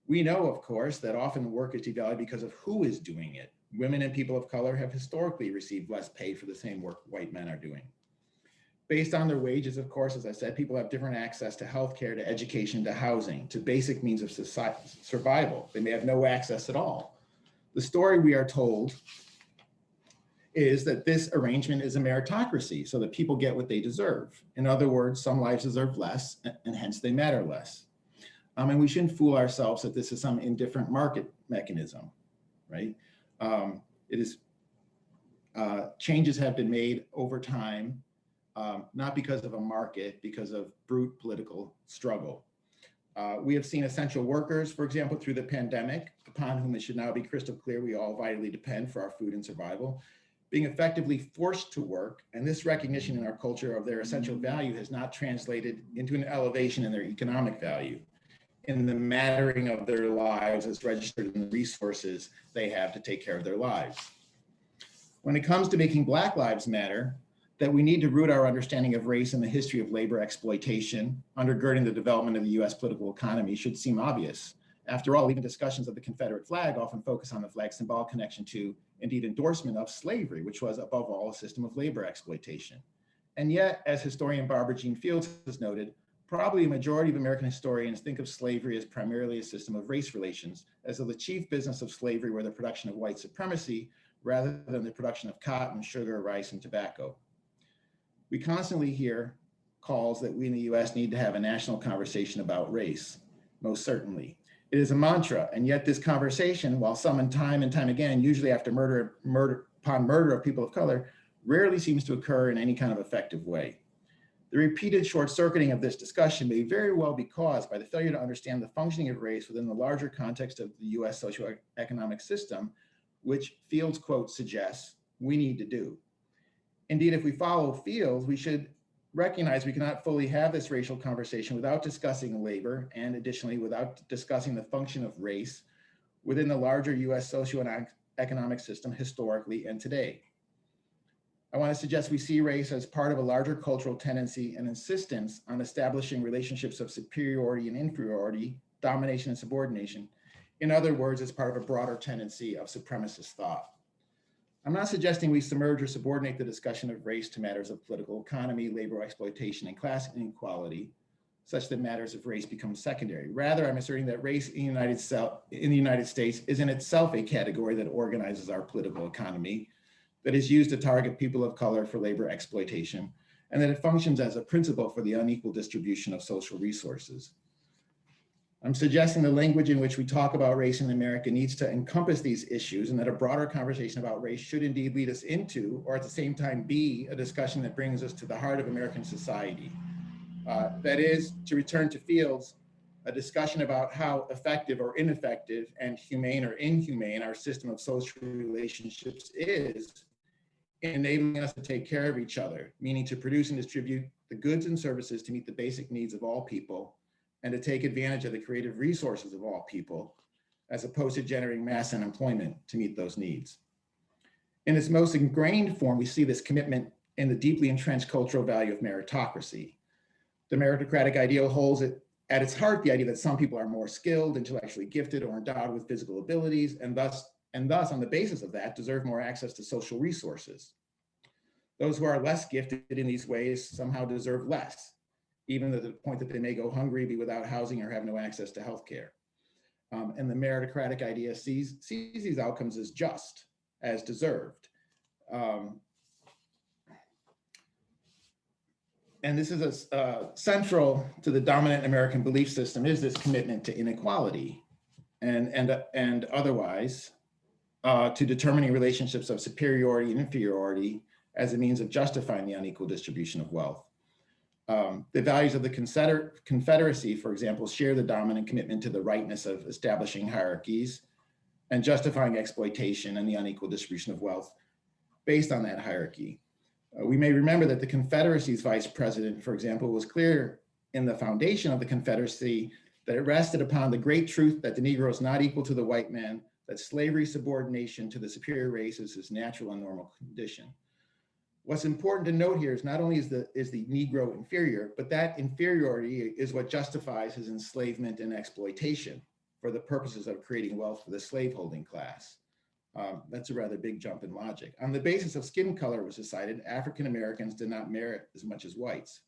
Speaker 4: We know, of course, that often work is devalued because of who is doing it. Women and people of color have historically received less pay for the same work white men are doing. Based on their wages, of course, as I said, people have different access to healthcare, to education, to housing, to basic means of survival. They may have no access at all. The story we are told is that this arrangement is a meritocracy, so that people get what they deserve. In other words, some lives deserve less, and hence they matter less. And we shouldn't fool ourselves that this is some indifferent market mechanism, right? Changes have been made over time, not because of a market, because of brute political struggle. We have seen essential workers, for example, through the pandemic, upon whom it should now be crystal clear we all vitally depend for our food and survival, being effectively forced to work, and this recognition in our culture of their essential value has not translated into an elevation in their economic value, in the mattering of their lives as registered in the resources they have to take care of their lives. When it comes to making Black lives matter, that we need to root our understanding of race in the history of labor exploitation, undergirding the development of the US political economy, should seem obvious. After all, even discussions of the Confederate flag often focus on the flag's symbolic connection to, indeed endorsement of, slavery, which was above all a system of labor exploitation. And yet, as historian Barbara Jean Fields has noted, probably a majority of American historians think of slavery as primarily a system of race relations, as though the chief business of slavery were the production of white supremacy, rather than the production of cotton, sugar, rice, and tobacco. We constantly hear calls that we in the US need to have a national conversation about race, most certainly. It is a mantra, and yet this conversation, while summoned time and time again, usually after murder of people of color, rarely seems to occur in any kind of effective way. The repeated short-circuiting of this discussion may very well be caused by the failure to understand the functioning of race within the larger context of the US socioeconomic system, which Fields' quote suggests we need to do. Indeed, if we follow Fields, we should recognize we cannot fully have this racial conversation without discussing labor, and additionally, without discussing the function of race within the larger US socioeconomic system historically and today. I want to suggest we see race as part of a larger cultural tendency and insistence on establishing relationships of superiority and inferiority, domination and subordination. In other words, as part of a broader tendency of supremacist thought. I'm not suggesting we submerge or subordinate the discussion of race to matters of political economy, labor exploitation, and class inequality, such that matters of race become secondary. Rather, I'm asserting that race in the United States is in itself a category that organizes our political economy, that is used to target people of color for labor exploitation, and that it functions as a principle for the unequal distribution of social resources. I'm suggesting the language in which we talk about race in America needs to encompass these issues, and that a broader conversation about race should indeed lead us into, or at the same time be, a discussion that brings us to the heart of American society. That is, to return to Fields, a discussion about how effective or ineffective and humane or inhumane our system of social relationships is in enabling us to take care of each other, meaning to produce and distribute the goods and services to meet the basic needs of all people, and to take advantage of the creative resources of all people, as opposed to generating mass unemployment to meet those needs. In its most ingrained form, we see this commitment in the deeply entrenched cultural value of meritocracy. The meritocratic ideal holds at its heart the idea that some people are more skilled, intellectually gifted, or endowed with physical abilities, and thus on the basis of that, deserve more access to social resources. Those who are less gifted in these ways somehow deserve less. even to the point that they may go hungry, be without housing, or have no access to healthcare. And the meritocratic idea sees these outcomes as just, as deserved. And this is central to the dominant American belief system, is this commitment to inequality and otherwise to determining relationships of superiority and inferiority as a means of justifying the unequal distribution of wealth. The values of the Confederacy, for example, share the dominant commitment to the rightness of establishing hierarchies and justifying exploitation and the unequal distribution of wealth based on that hierarchy. We may remember that the Confederacy's vice president, for example, was clear in the foundation of the Confederacy that it rested upon the great truth that the Negro is not equal to the white man, that slavery subordination to the superior race is his natural and normal condition. What's important to note here is not only is the Negro inferior, but that inferiority is what justifies his enslavement and exploitation for the purposes of creating wealth for the slaveholding class. That's a rather big jump in logic. On the basis of skin color, it was decided African Americans did not merit as much as whites.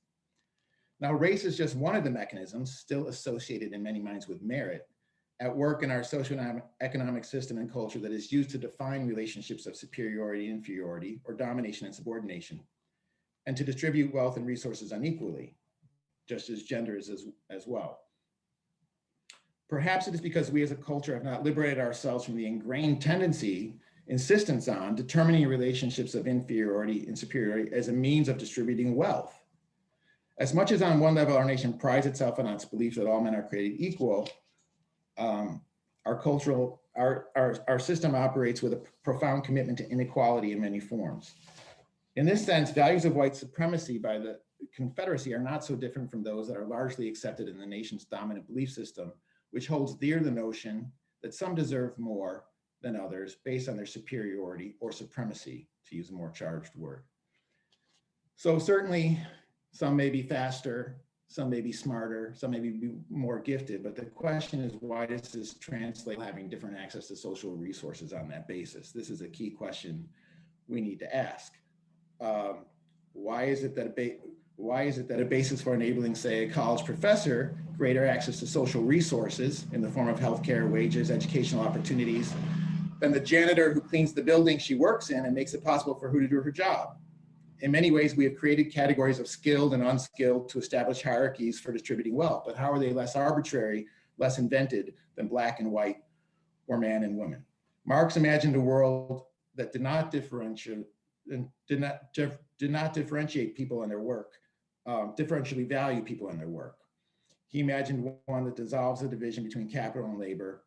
Speaker 4: Now, race is just one of the mechanisms still associated in many minds with merit at work in our socioeconomic system and culture that is used to define relationships of superiority and inferiority, or domination and subordination, and to distribute wealth and resources unequally, just as gender is as well. Perhaps it is because we as a culture have not liberated ourselves from the ingrained insistence on determining relationships of inferiority and superiority as a means of distributing wealth. As much as on one level our nation prides itself on its belief that all men are created equal, our system operates with a profound commitment to inequality in many forms. In this sense, values of white supremacy by the Confederacy are not so different from those that are largely accepted in the nation's dominant belief system, which holds dear the notion that some deserve more than others based on their superiority or supremacy, to use a more charged word. So certainly some may be faster, some may be smarter, some may be more gifted, but the question is, why does this translate to having different access to social resources on that basis? This is a key question we need to ask. Why is it that a basis for enabling, say, a college professor greater access to social resources in the form of healthcare, wages, educational opportunities, than the janitor who cleans the building she works in and makes it possible for her to do her job? In many ways, we have created categories of skilled and unskilled to establish hierarchies for distributing wealth, but how are they less arbitrary, less invented than black and white or man and woman? Marx imagined a world that did not differentiate people and their work, differentially value people and their work. He imagined one that dissolves the division between capital and labor.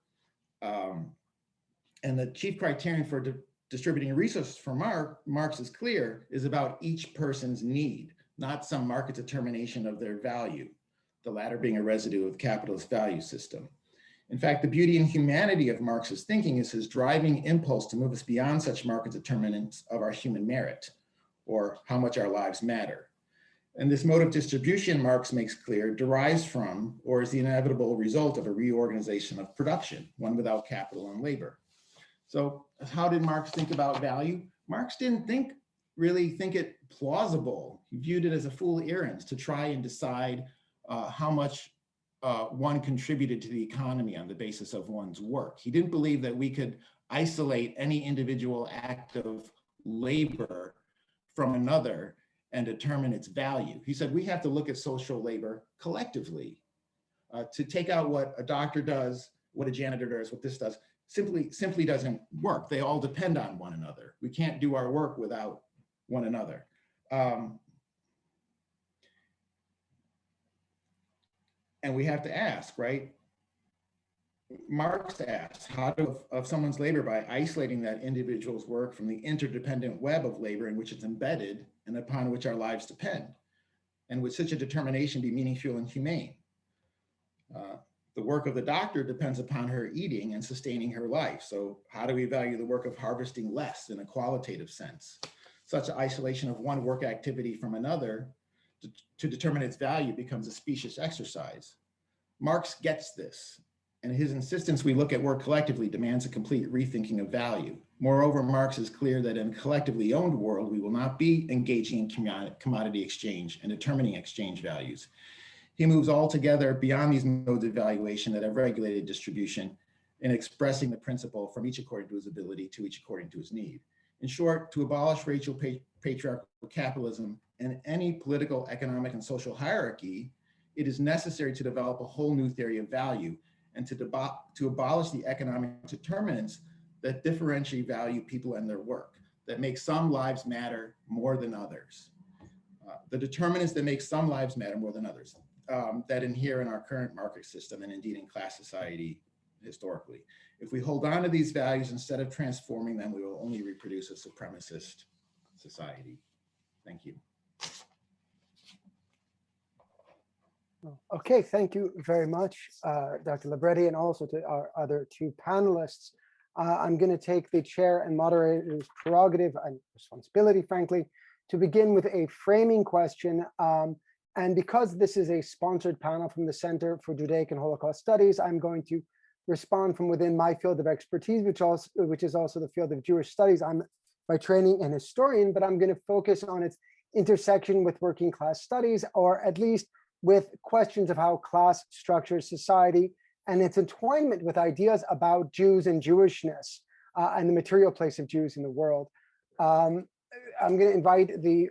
Speaker 4: And the chief criterion for distributing resources for Marx is clear, is about each person's need, not some market determination of their value, the latter being a residue of the capitalist value system. In fact, the beauty and humanity of Marx's thinking is his driving impulse to move us beyond such market determinants of our human merit, or how much our lives matter. And this mode of distribution, Marx makes clear, derives from, or is the inevitable result of, a reorganization of production, one without capital and labor. So how did Marx think about value? Marx didn't really think it plausible. He viewed it as a fool errand to try and decide how much one contributed to the economy on the basis of one's work. He didn't believe that we could isolate any individual act of labor from another and determine its value. He said we have to look at social labor collectively. To take out what a doctor does, what a janitor does, what this does, simply doesn't work. They all depend on one another. We can't do our work without one another. And we have to ask, right? Marx asks, how of someone's labor by isolating that individual's work from the interdependent web of labor in which it's embedded and upon which our lives depend? And would such a determination be meaningful and humane? The work of the doctor depends upon her eating and sustaining her life. So how do we value the work of harvesting less in a qualitative sense? Such isolation of one work activity from another to determine its value becomes a specious exercise. Marx gets this, and his insistence we look at work collectively demands a complete rethinking of value. Moreover, Marx is clear that in a collectively owned world, we will not be engaging in commodity exchange and determining exchange values. He moves altogether beyond these modes of evaluation that have regulated distribution in expressing the principle from each according to his ability to each according to his need. In short, to abolish racial patriarchal capitalism and any political, economic, and social hierarchy, it is necessary to develop a whole new theory of value and to abolish the economic determinants that differentiate value people and their work, that make some lives matter more than others. The determinants that make some lives matter more than others, that inhere in our current market system and indeed in class society historically. If we hold on to these values instead of transforming them, we will only reproduce a supremacist society. Thank you.
Speaker 1: Okay, thank you very much, Dr. Libretti, and also to our other two panelists. I'm going to take the chair and moderator's prerogative and responsibility, frankly, to begin with a framing question. And because this is a sponsored panel from the Center for Judaic and Holocaust Studies, I'm going to respond from within my field of expertise, which is also the field of Jewish studies. I'm by training an historian, but I'm going to focus on its intersection with working class studies, or at least with questions of how class structures society and its entwinement with ideas about Jews and Jewishness and the material place of Jews in the world. I'm going to invite the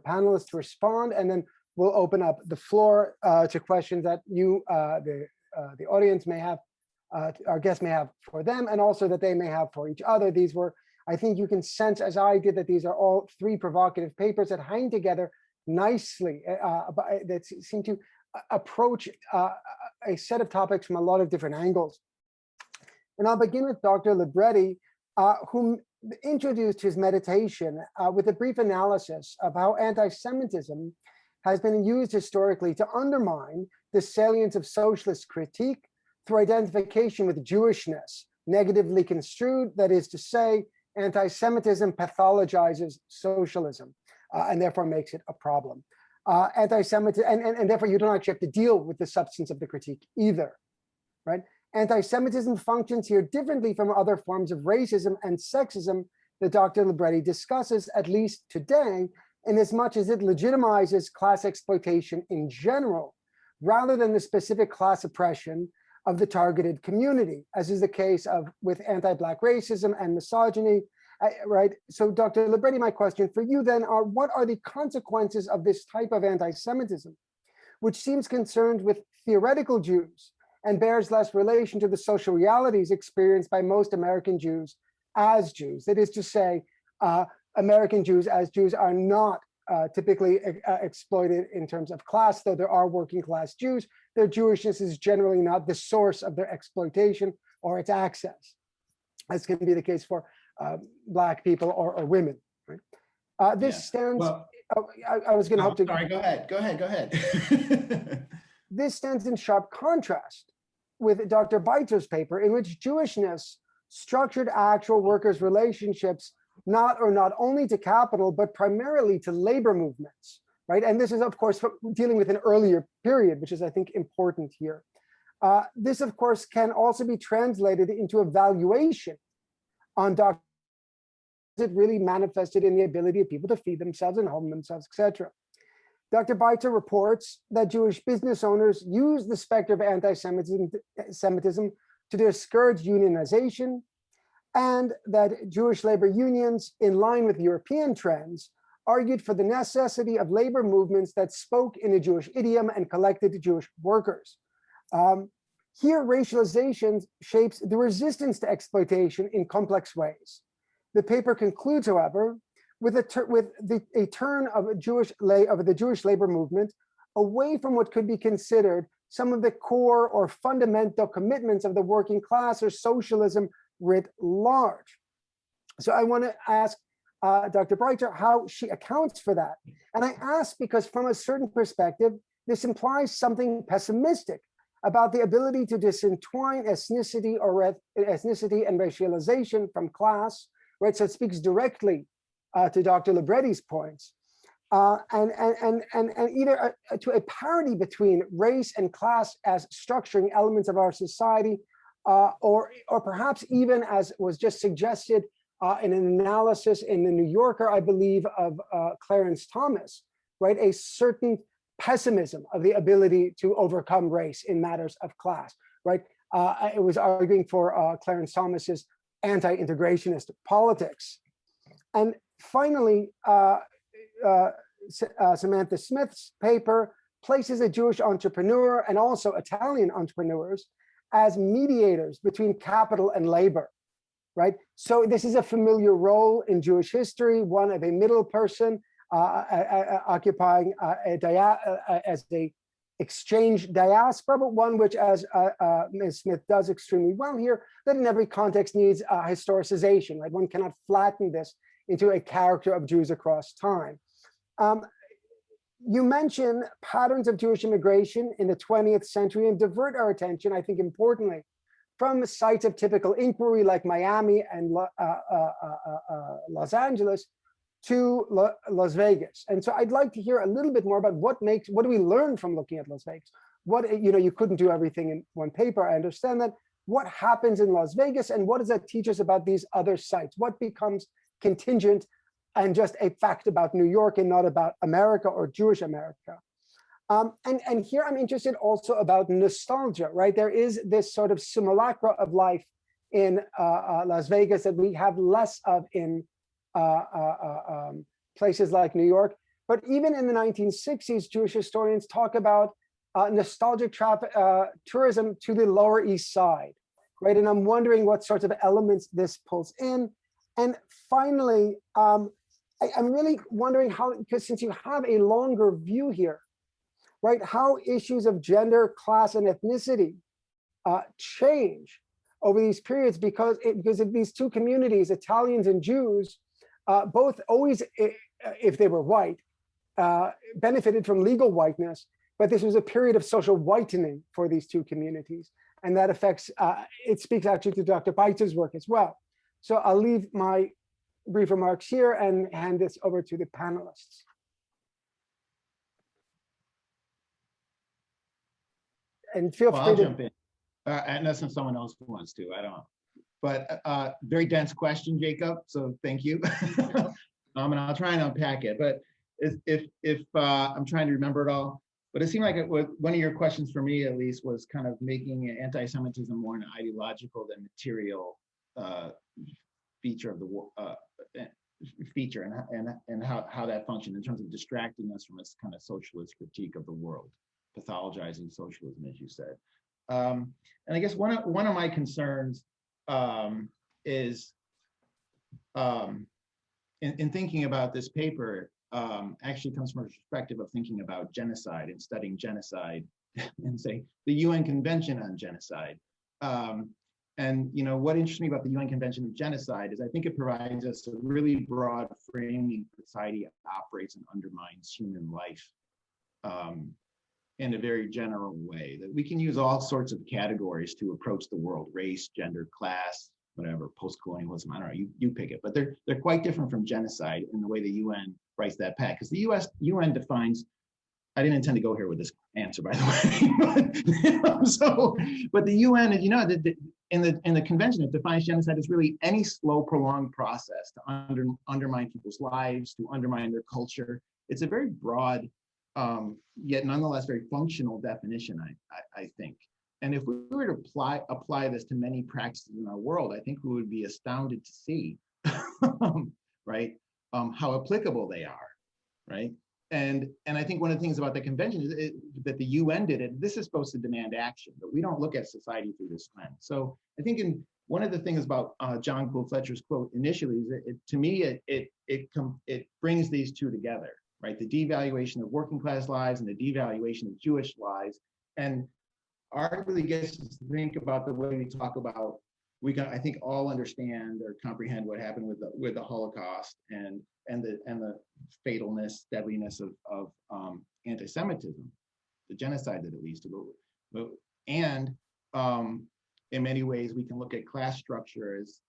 Speaker 1: panelists to respond, and then we'll open up the floor to questions that you, the audience may have, our guests may have for them, and also that they may have for each other. These were, I think you can sense, as I did, that these are all three provocative papers that hang together nicely, that seem to approach a set of topics from a lot of different angles. And I'll begin with Dr. Libretti, whom introduced his meditation with a brief analysis of how anti-Semitism has been used historically to undermine the salience of socialist critique through identification with Jewishness, negatively construed, that is to say, anti-Semitism pathologizes socialism and therefore makes it a problem. Anti-Semitism, and therefore you don't actually have to deal with the substance of the critique either, right? Anti-Semitism functions here differently from other forms of racism and sexism that Dr. Libretti discusses, at least today, in as much as it legitimizes class exploitation in general, rather than the specific class oppression of the targeted community, as is the case with anti-Black racism and misogyny, right? So Dr. Libretti, my question for you then are, what are the consequences of this type of anti-Semitism, which seems concerned with theoretical Jews and bears less relation to the social realities experienced by most American Jews as Jews? That is to say, American Jews as Jews are not typically exploited in terms of class, though there are working class Jews. Their Jewishness is generally not the source of their exploitation or its access, as can be the case for Black people or women. Right? This stands. Well, I was going to hope to.
Speaker 4: Sorry, go ahead.
Speaker 1: This stands in sharp contrast with Dr. Beiter's paper, in which Jewishness structured actual workers' relationships not only to capital, but primarily to labor movements, right? And this is, of course, dealing with an earlier period, which is, I think, important here. This, of course, can also be translated into a valuation on Dr. It really manifested in the ability of people to feed themselves and home themselves, etc. Dr. Beiter reports that Jewish business owners use the specter of anti-Semitism to discourage unionization, and that Jewish labor unions, in line with European trends, argued for the necessity of labor movements that spoke in a Jewish idiom and collected Jewish workers. Here, racialization shapes the resistance to exploitation in complex ways. The paper concludes, however, with a turn of the Jewish labor movement away from what could be considered some of the core or fundamental commitments of the working class or socialism writ large. So I want to ask Dr. Beiter how she accounts for that. And I ask because from a certain perspective, this implies something pessimistic about the ability to disentwine ethnicity and racialization from class, right? So it speaks directly to Dr. Libretti's points, and either to a parity between race and class as structuring elements of our society, or perhaps even, as was just suggested in an analysis in the New Yorker, I believe, of Clarence Thomas, right? A certain pessimism of the ability to overcome race in matters of class, right? It was arguing for Clarence Thomas's anti-integrationist politics. And finally, Samantha Smith's paper places a Jewish entrepreneur and also Italian entrepreneurs as mediators between capital and labor, right? So this is a familiar role in Jewish history, one of a middle person occupying as a exchange diaspora, but one which, as Ms. Smith does extremely well here, that in every context needs historicization, right? One cannot flatten this into a character of Jews across time. You mention patterns of Jewish immigration in the 20th century and divert our attention, I think importantly, from sites of typical inquiry like Miami and Los Angeles to Las Vegas. And so I'd like to hear a little bit more about what do we learn from looking at Las Vegas? You couldn't do everything in one paper, I understand that. What happens in Las Vegas and what does that teach us about these other sites? What becomes contingent and just a fact about New York and not about America or Jewish America? And here I'm interested also about nostalgia, right? There is this sort of simulacra of life in Las Vegas that we have less of in places like New York. But even in the 1960s, Jewish historians talk about nostalgic tourism to the Lower East Side, right? And I'm wondering what sorts of elements this pulls in. And finally, I'm really wondering how, because since you have a longer view here, right, how issues of gender, class, and ethnicity change over these periods, because of these two communities, Italians and Jews, both always, if they were white, benefited from legal whiteness, but this was a period of social whitening for these two communities. And that affects, it speaks actually to Dr. Beitz's work as well. So I'll leave my brief remarks here and hand this over to the panelists. And feel
Speaker 4: Well,
Speaker 1: free
Speaker 4: I'll
Speaker 1: to
Speaker 4: jump in, unless someone else wants to, I don't. But very dense question, Jacob, so thank you. And I'll try and unpack it, but if I'm trying to remember it all, but it seemed like it was, one of your questions for me at least was kind of making anti-Semitism more an ideological than material feature of the feature, and how that functioned in terms of distracting us from this kind of socialist critique of the world, pathologizing socialism, as you said. And I guess one of my concerns is in thinking about this paper, actually comes from a perspective of thinking about genocide and studying genocide and say the UN Convention on Genocide. And what interests me about the UN Convention on Genocide is I think it provides us a really broad framing for society operates and undermines human life in a very general way, that we can use all sorts of categories to approach the world: race, gender, class, whatever, post-colonialism, I don't know, you pick it, but they're quite different from genocide in the way the UN writes that pact, because the UN defines, I didn't intend to go here with this answer, by the way, but the UN, in the convention, it defines genocide as really any slow, prolonged process to undermine people's lives, to undermine their culture. It's a very broad, yet nonetheless very functional definition, I think. And if we were to apply this to many practices in our world, I think we would be astounded to see, right, how applicable they are, right? And I think one of the things about the convention is that the UN did it. This is supposed to demand action, but we don't look at society through this lens. So I think one of the things about John Gould Fletcher's quote initially is that to me, it brings these two together, right? The devaluation of working class lives and the devaluation of Jewish lives, and arguably gets us to think about the way we talk about, we can, I think, all understand or comprehend what happened with the Holocaust and the fatalness, deadliness of anti-Semitism, the genocide that it leads to. And in many ways, we can look at class structure as,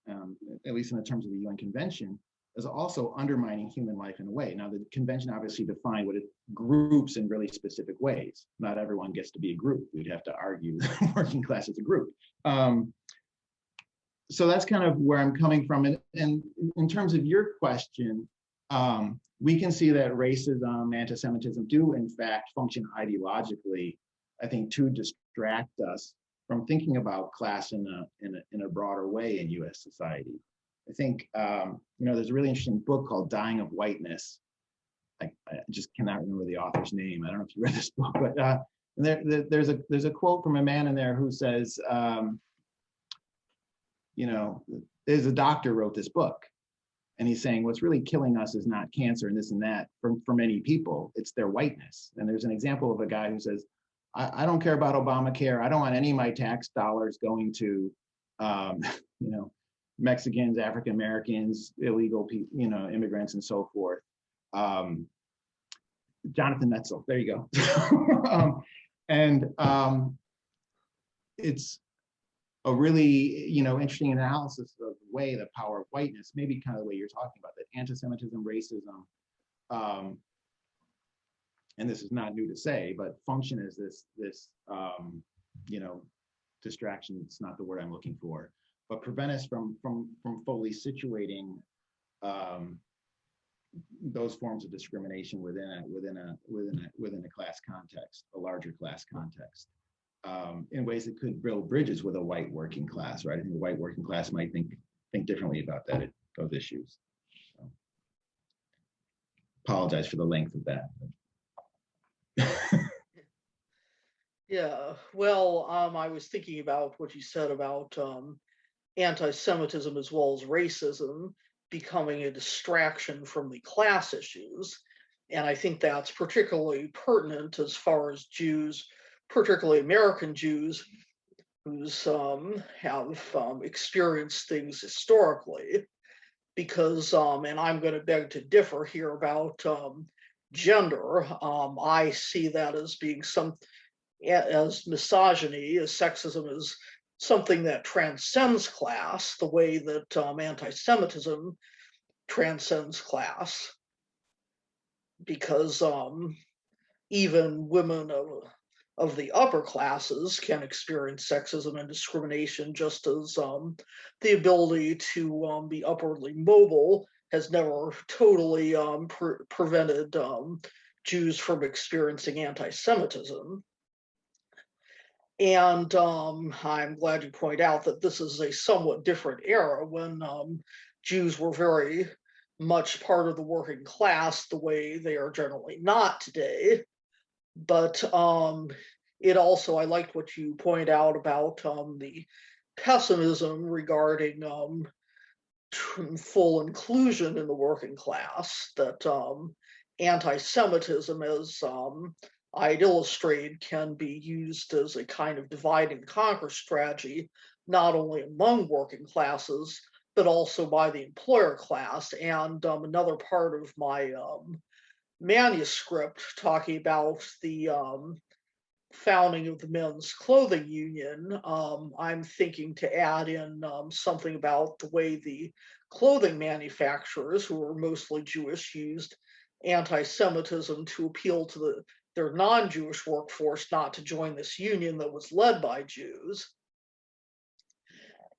Speaker 4: at least in the terms of the UN Convention, as also undermining human life in a way. Now, the convention obviously defined what it groups in really specific ways. Not everyone gets to be a group. We'd have to argue that working class is a group. So that's kind of where I'm coming from. And in terms of your question, we can see that racism, anti-Semitism do in fact function ideologically, I think, to distract us from thinking about class in a broader way in US society. I think, there's a really interesting book called Dying of Whiteness. I just cannot remember the author's name. I don't know if you read this book, but there's a quote from a man in there who says, there's a doctor wrote this book, and he's saying what's really killing us is not cancer and this and that for many people, it's their whiteness. And there's an example of a guy who says, I don't care about Obamacare. I don't want any of my tax dollars going to, Mexicans, African Americans, illegal people, immigrants, and so forth. Jonathan Metzl, there you go. It's a really, interesting analysis of the way the power of whiteness, maybe kind of the way you're talking about that, anti-Semitism, racism, and this is not new to say, but function as this distraction. It's not the word I'm looking for, but prevent us from fully situating those forms of discrimination within a class context, a larger class context, in ways that could build bridges with a white working class, right? I think the white working class might think differently about those issues. So, apologize for the length of that.
Speaker 2: Yeah, well, I was thinking about what you said about anti-Semitism as well as racism becoming a distraction from the class issues. And I think that's particularly pertinent as far as Jews, particularly American Jews, who's have experienced things historically. Because, and I'm going to beg to differ here about gender. I see that as being as misogyny, as sexism, as something that transcends class, the way that anti-Semitism transcends class. Because even women of the upper classes can experience sexism and discrimination, just as the ability to be upwardly mobile has never totally prevented Jews from experiencing anti-Semitism. And I'm glad you point out that this is a somewhat different era when Jews were very much part of the working class the way they are generally not today. But it also, I liked what you point out about the pessimism regarding full inclusion in the working class, that anti-Semitism, as I'd illustrate, can be used as a kind of divide and conquer strategy, not only among working classes, but also by the employer class. And another part of my manuscript talking about the founding of the men's clothing union, I'm thinking to add in something about the way the clothing manufacturers, who were mostly Jewish, used anti-Semitism to appeal to their non-Jewish workforce not to join this union that was led by Jews.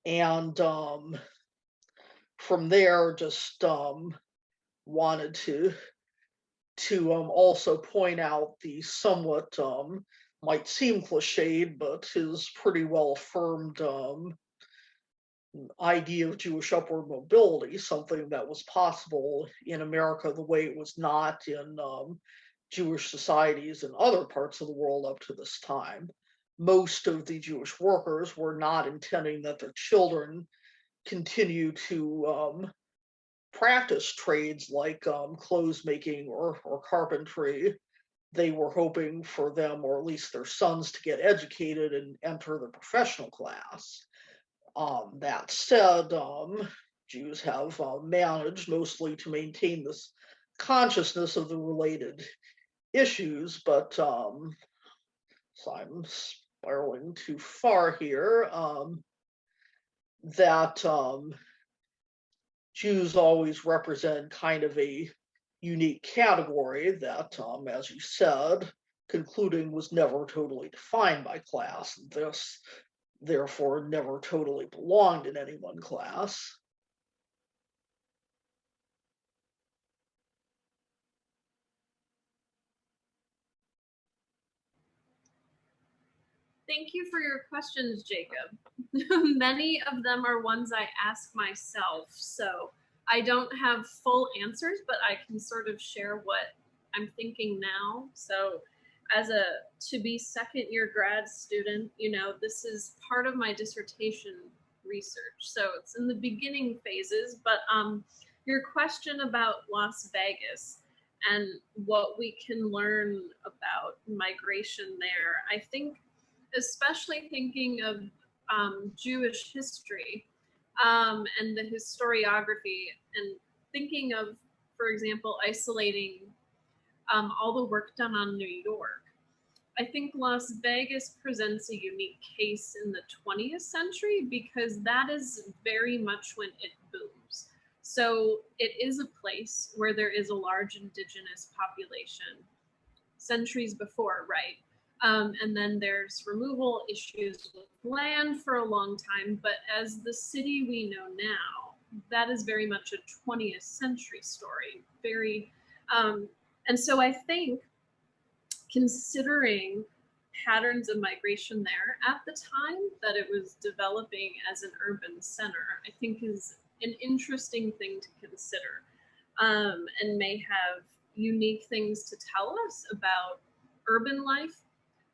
Speaker 2: And from there, just wanted to also point out the somewhat might seem cliched, but is pretty well affirmed idea of Jewish upward mobility, something that was possible in America the way it was not in Jewish societies in other parts of the world up to this time. Most of the Jewish workers were not intending that their children continue to practice trades like clothes making or carpentry. They were hoping for them, or at least their sons, to get educated and enter the professional class. That said, Jews have managed mostly to maintain this consciousness of the related issues, but so I'm spiraling too far here, that Jews always represent kind of a unique category that, as you said, concluding was never totally defined by class, and this therefore never totally belonged in any one class.
Speaker 3: Thank you for your questions, Jacob. Many of them are ones I ask myself, so I don't have full answers, but I can sort of share what I'm thinking now. So as a to-be second-year grad student, you know, this is part of my dissertation research. So it's in the beginning phases, but your question about Las Vegas and what we can learn about migration there, I think, especially thinking of Jewish history and the historiography, and thinking of, for example, isolating all the work done on New York. I think Las Vegas presents a unique case in the 20th century because that is very much when it booms. So it is a place where there is a large indigenous population centuries before, right? And then there's removal issues with land for a long time, but as the city we know now, that is very much a 20th century story. And so I think considering patterns of migration there at the time that it was developing as an urban center, I think is an interesting thing to consider, and may have unique things to tell us about urban life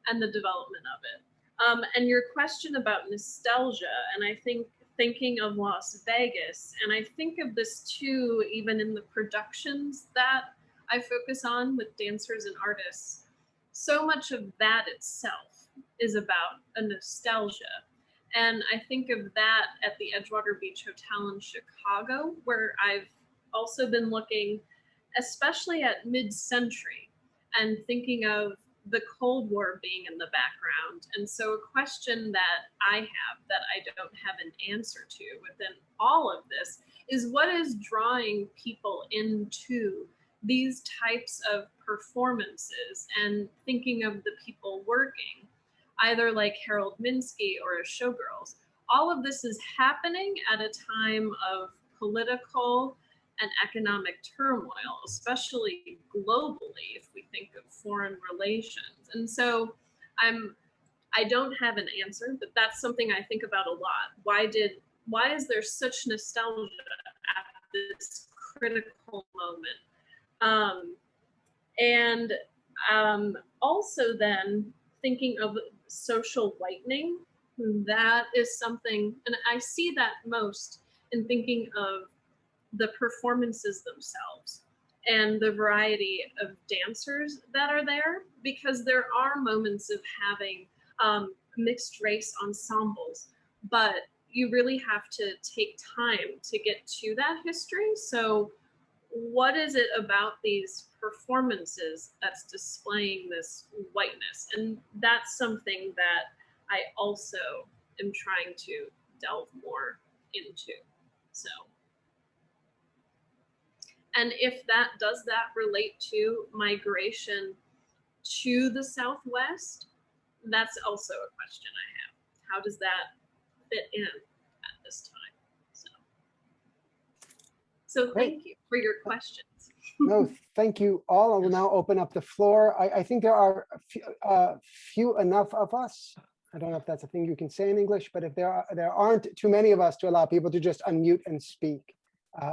Speaker 3: and the development of it. And your question about nostalgia, and I think thinking of Las Vegas, and I think of this too, even in the productions that I focus on with dancers and artists, so much of that itself is about a nostalgia. And I think of that at the Edgewater Beach Hotel in Chicago, where I've also been looking especially at mid-century and thinking of the Cold War being in the background. And so a question that I have that I don't have an answer to within all of this is what is drawing people into these types of performances, and thinking of the people working, either like Harold Minsky or Showgirls. All of this is happening at a time of political and economic turmoil, especially globally, if we think of foreign relations. And so I don't have an answer, but that's something I think about a lot. Why is there such nostalgia at this critical moment? And also then thinking of social whitening, that is something, and I see that most in thinking of the performances themselves and the variety of dancers that are there, because there are moments of having mixed race ensembles, but you really have to take time to get to that history. So what is it about these performances that's displaying this whiteness? And that's something that I also am trying to delve more into. So, and if that relate to migration to the Southwest, that's also a question I have. How does that fit in at this time? So thank you for your questions.
Speaker 1: No, thank you all. I will now open up the floor. I think there are few enough of us. I don't know if that's a thing you can say in English, but if there aren't too many of us to allow people to just unmute and speak.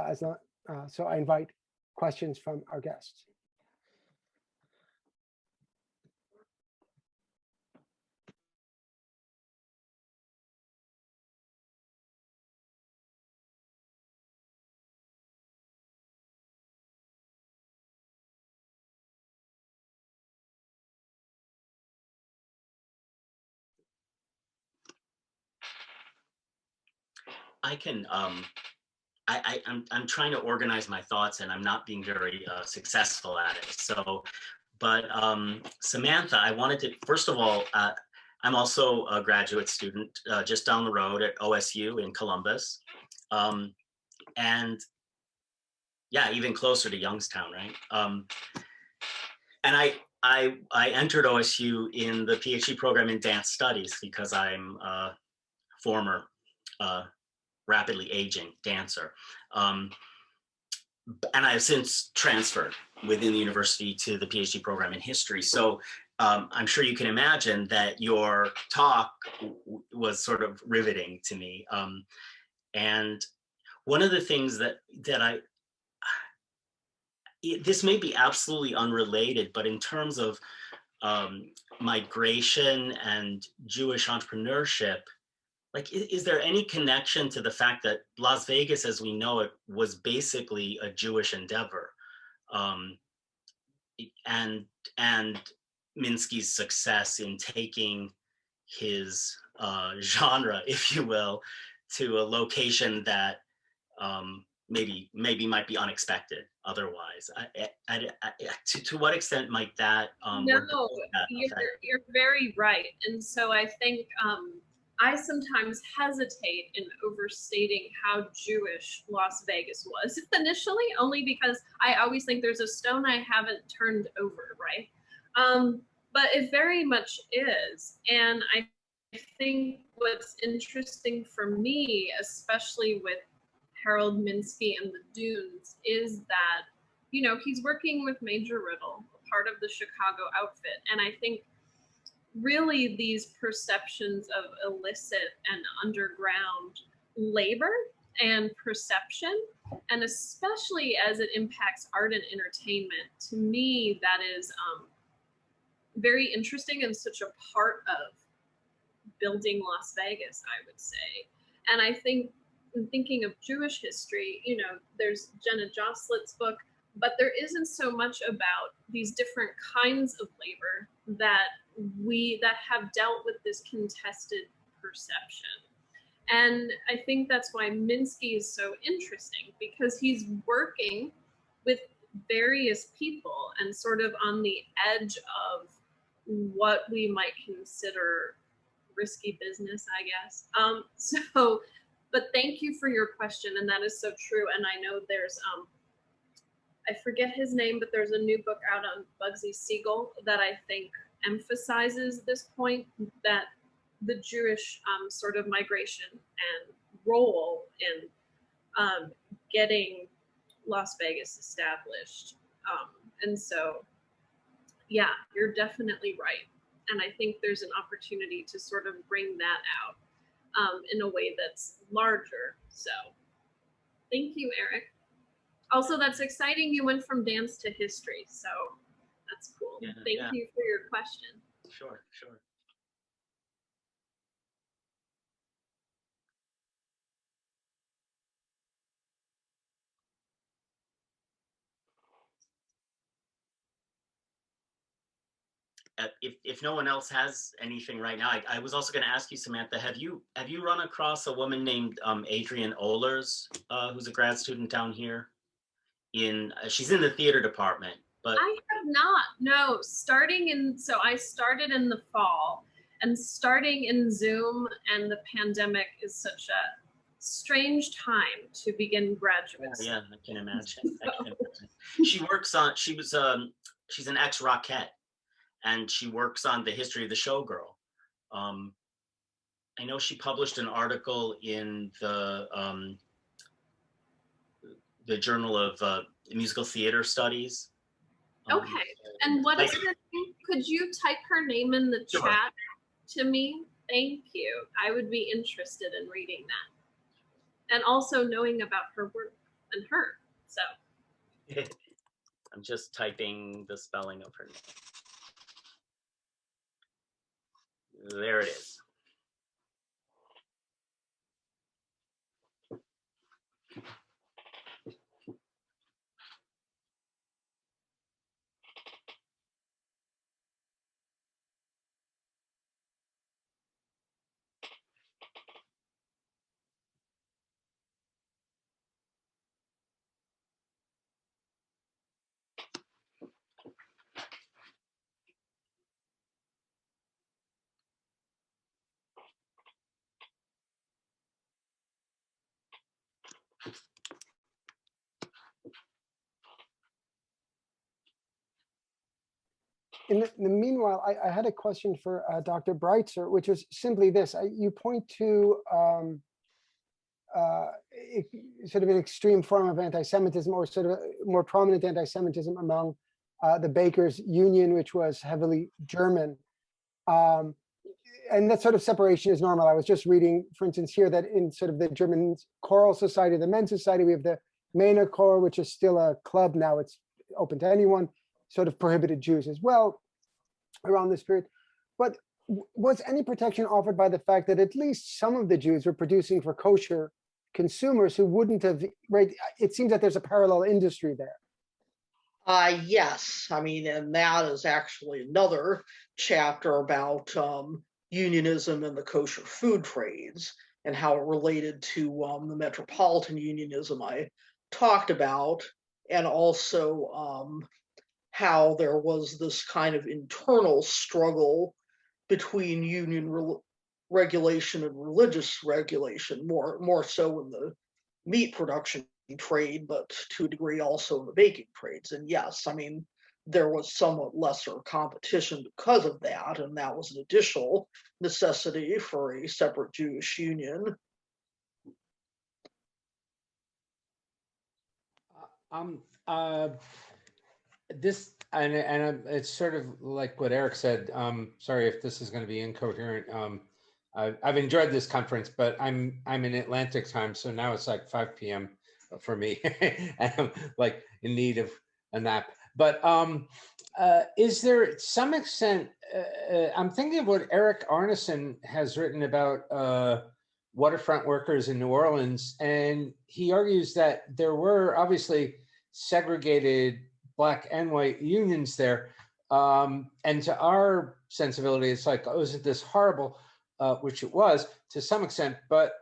Speaker 1: So I invite questions from our guests.
Speaker 5: I can, I'm trying to organize my thoughts and I'm not being very successful at it. So, but Samantha, I wanted to, first of all, I'm also a graduate student just down the road at OSU in Columbus. And yeah, even closer to Youngstown, right? And I entered OSU in the PhD program in dance studies because I'm a former rapidly aging dancer. And I have since transferred within the university to the PhD program in history. So I'm sure you can imagine that your talk was sort of riveting to me. And one of the things that this may be absolutely unrelated, but in terms of migration and Jewish entrepreneurship, like, is there any connection to the fact that Las Vegas, as we know it, was basically a Jewish endeavor, and Minsky's success in taking his genre, if you will, to a location that maybe might be unexpected otherwise. To what extent might that
Speaker 3: No, you're very right. And so I think I sometimes hesitate in overstating how Jewish Las Vegas was initially, only because I always think there's a stone I haven't turned over, right? But it very much is. And I think what's interesting for me, especially with Harold Minsky and the Dunes, is that, you know, he's working with Major Riddle, part of the Chicago outfit. And I think really these perceptions of illicit and underground labor and perception, and especially as it impacts art and entertainment, to me, that is very interesting and such a part of building Las Vegas, I would say. And I think in thinking of Jewish history, you know, there's Jenna Joslitt's book, but there isn't so much about these different kinds of labor that have dealt with this contested perception. And I think that's why Minsky is so interesting, because he's working with various people and sort of on the edge of what we might consider risky business, I guess. But thank you for your question, and that is so true. And I know there's I forget his name, but there's a new book out on Bugsy Siegel that I think emphasizes this point, that the Jewish sort of migration and role in getting Las Vegas established. And so, yeah, you're definitely right. And I think there's an opportunity to sort of bring that out in a way that's larger. So thank you, Eric. Also, that's exciting. You went from dance to history, so that's cool.
Speaker 5: Yeah,
Speaker 3: Thank you for your question.
Speaker 5: Sure, sure. If no one else has anything right now, I was also going to ask you, Samantha, have you run across a woman named Adrienne Ohlers, who's a grad student down here? She's in the theater department, but
Speaker 3: I have not. No, so I started in the fall, and starting in Zoom and the pandemic is such a strange time to begin graduate school.
Speaker 5: Yeah, I can imagine. She's an ex-Rockette, and she works on the history of the showgirl. I know she published an article in the Journal of Musical Theater Studies.
Speaker 3: Okay, and what is her name? Could you type her name in the chat to me? Thank you. I would be interested in reading that, and also knowing about her work and her. So
Speaker 5: I'm just typing the spelling of her name. There it is.
Speaker 1: In the meanwhile, I had a question for Dr. Breitzer, which was simply this. You point to sort of an extreme form of anti-Semitism, or sort of more prominent anti-Semitism among the bakers union, which was heavily German. And that sort of separation is normal. I was just reading, for instance, here that in sort of the German Choral Society, the Men's Society, we have the Maine Chor, which is still a club now. It's open to anyone, sort of prohibited Jews as well around this period. But was any protection offered by the fact that at least some of the Jews were producing for kosher consumers who wouldn't have, right? It seems that there's a parallel industry there.
Speaker 2: Yes, I mean, and that is actually another chapter about unionism and the kosher food trades and how it related to the metropolitan unionism I talked about, and also how there was this kind of internal struggle between union regulation and religious regulation, more so in the meat production trade, but to a degree also in the baking trades. And yes, I mean, there was somewhat lesser competition because of that, and that was an additional necessity for a separate Jewish union.
Speaker 6: This and it's sort of like what Eric said. Sorry if this is going to be incoherent. I've enjoyed this conference, but I'm in Atlantic time, so now it's like 5 p.m. for me, and I'm like in need of a nap. But is there to some extent? I'm thinking of what Eric Arneson has written about waterfront workers in New Orleans, and he argues that there were obviously segregated Black and white unions there. And to our sensibility, it's like, oh, isn't this horrible? Which it was to some extent. But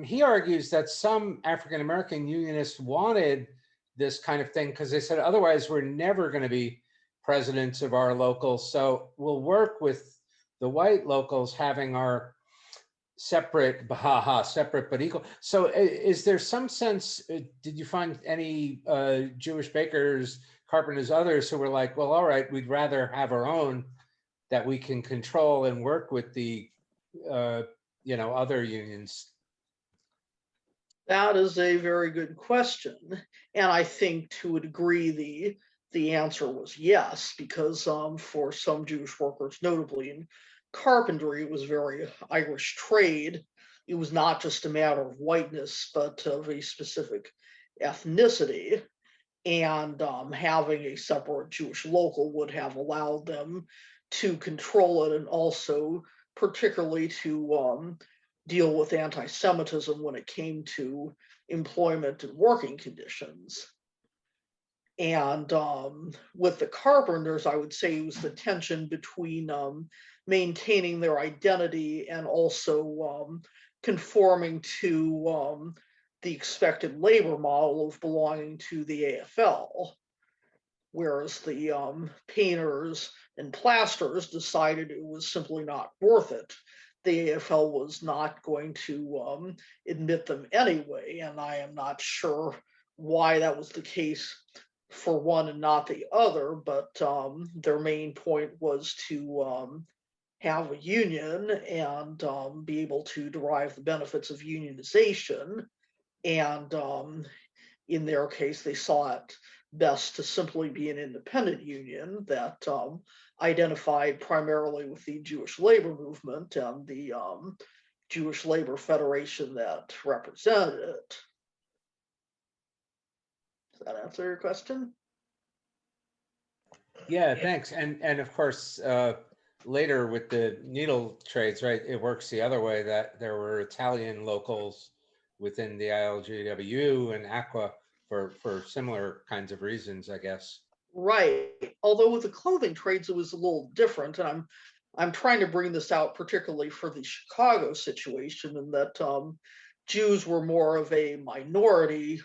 Speaker 6: he argues that some African-American unionists wanted this kind of thing because they said, otherwise, we're never going to be presidents of our locals. So we'll work with the white locals having our separate but equal. So is there some sense, did you find any Jewish bakers, carpenters, others who were like, well, all right, we'd rather have our own that we can control and work with the other unions?
Speaker 2: That is a very good question, and I think to a degree the answer was yes, because for some Jewish workers, notably in carpentry, it was very Irish trade. It was not just a matter of whiteness, but of a specific ethnicity. And having a separate Jewish local would have allowed them to control it, and also particularly to deal with anti-Semitism when it came to employment and working conditions. And with the carpenters, I would say it was the tension between maintaining their identity and also conforming to the expected labor model of belonging to the AFL, whereas the painters and plasterers decided it was simply not worth it. The AFL was not going to admit them anyway, and I am not sure why that was the case for one and not the other, but their main point was to have a union and be able to derive the benefits of unionization. And in their case, they saw it best to simply be an independent union that identified primarily with the Jewish labor movement and the Jewish Labor Federation that represented it. Does that answer your question?
Speaker 6: Yeah, thanks. And of course, later with the needle trades, right, it works the other way, that there were Italian locals within the ILGW and Aqua for similar kinds of reasons, I guess.
Speaker 2: Right. Although with the clothing trades, it was a little different. And I'm trying to bring this out particularly for the Chicago situation, in that Jews were more of a minority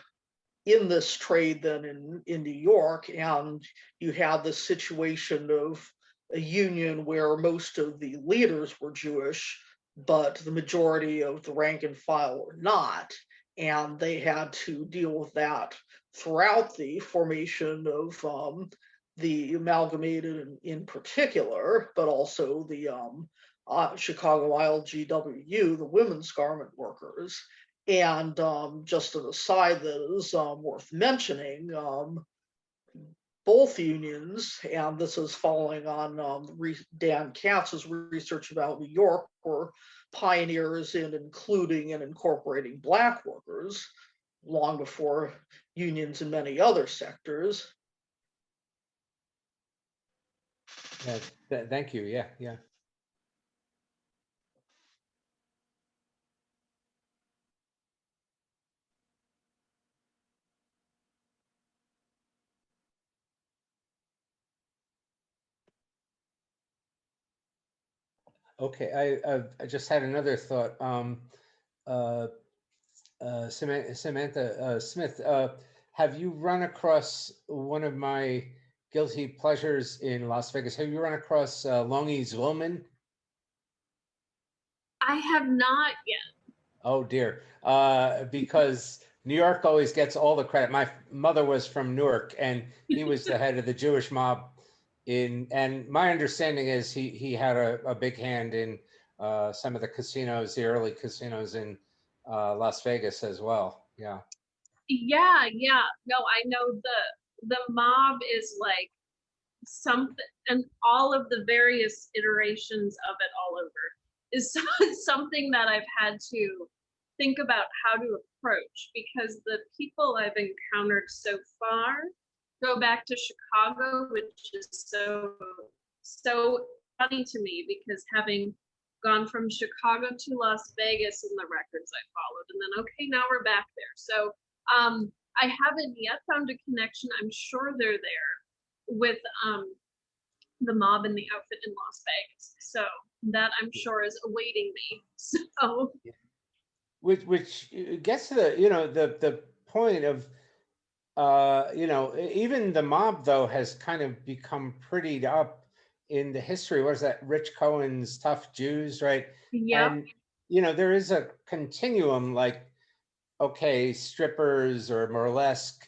Speaker 2: in this trade than in New York. And you had this situation of a union where most of the leaders were Jewish, but the majority of the rank and file were not. And they had to deal with that throughout the formation of the amalgamated in particular, but also the Chicago ILGWU, the women's garment workers. And just an aside that is worth mentioning, both unions, and this is following on Dan Katz's research about New York, were pioneers in including and incorporating Black workers long before unions in many other sectors.
Speaker 6: Yeah, thank you. Yeah, yeah. Okay, I just had another thought. Uh, Samantha Smith, have you run across one of my guilty pleasures in Las Vegas? Have you run across Longy Zwillman?
Speaker 3: I have not yet.
Speaker 6: Oh dear, because New York always gets all the credit. My mother was from Newark, and he was the head of the Jewish mob. And my understanding is he had a big hand in some of the casinos, the early casinos in Las Vegas as well. Yeah.
Speaker 3: Yeah, yeah. No, I know the mob is like something, and all of the various iterations of it all over is something that I've had to think about how to approach, because the people I've encountered so far go back to Chicago, which is so funny to me, because having gone from Chicago to Las Vegas in the records I followed, and then okay, now we're back there. So I haven't yet found a connection. I'm sure they're there with the mob and the outfit in Las Vegas. So that I'm sure is awaiting me. So
Speaker 6: Which gets to the the point of even the mob though has kind of become prettied up in the history. What is that? Rich Cohen's Tough Jews, right?
Speaker 3: yeah,
Speaker 6: And there is a continuum, like, okay, strippers or burlesque,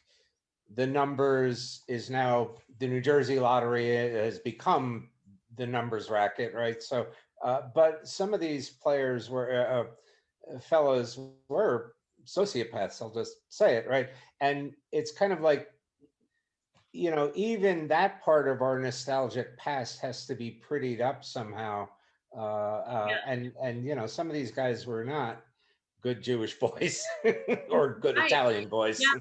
Speaker 6: the numbers is now the New Jersey lottery has become the numbers racket, right? So, but some of these players were fellows were sociopaths. I'll just say it, right? And it's kind of like, even that part of our nostalgic past has to be prettied up somehow. And some of these guys were not good Jewish boys or good
Speaker 3: right.
Speaker 6: Italian boys.
Speaker 3: Yeah.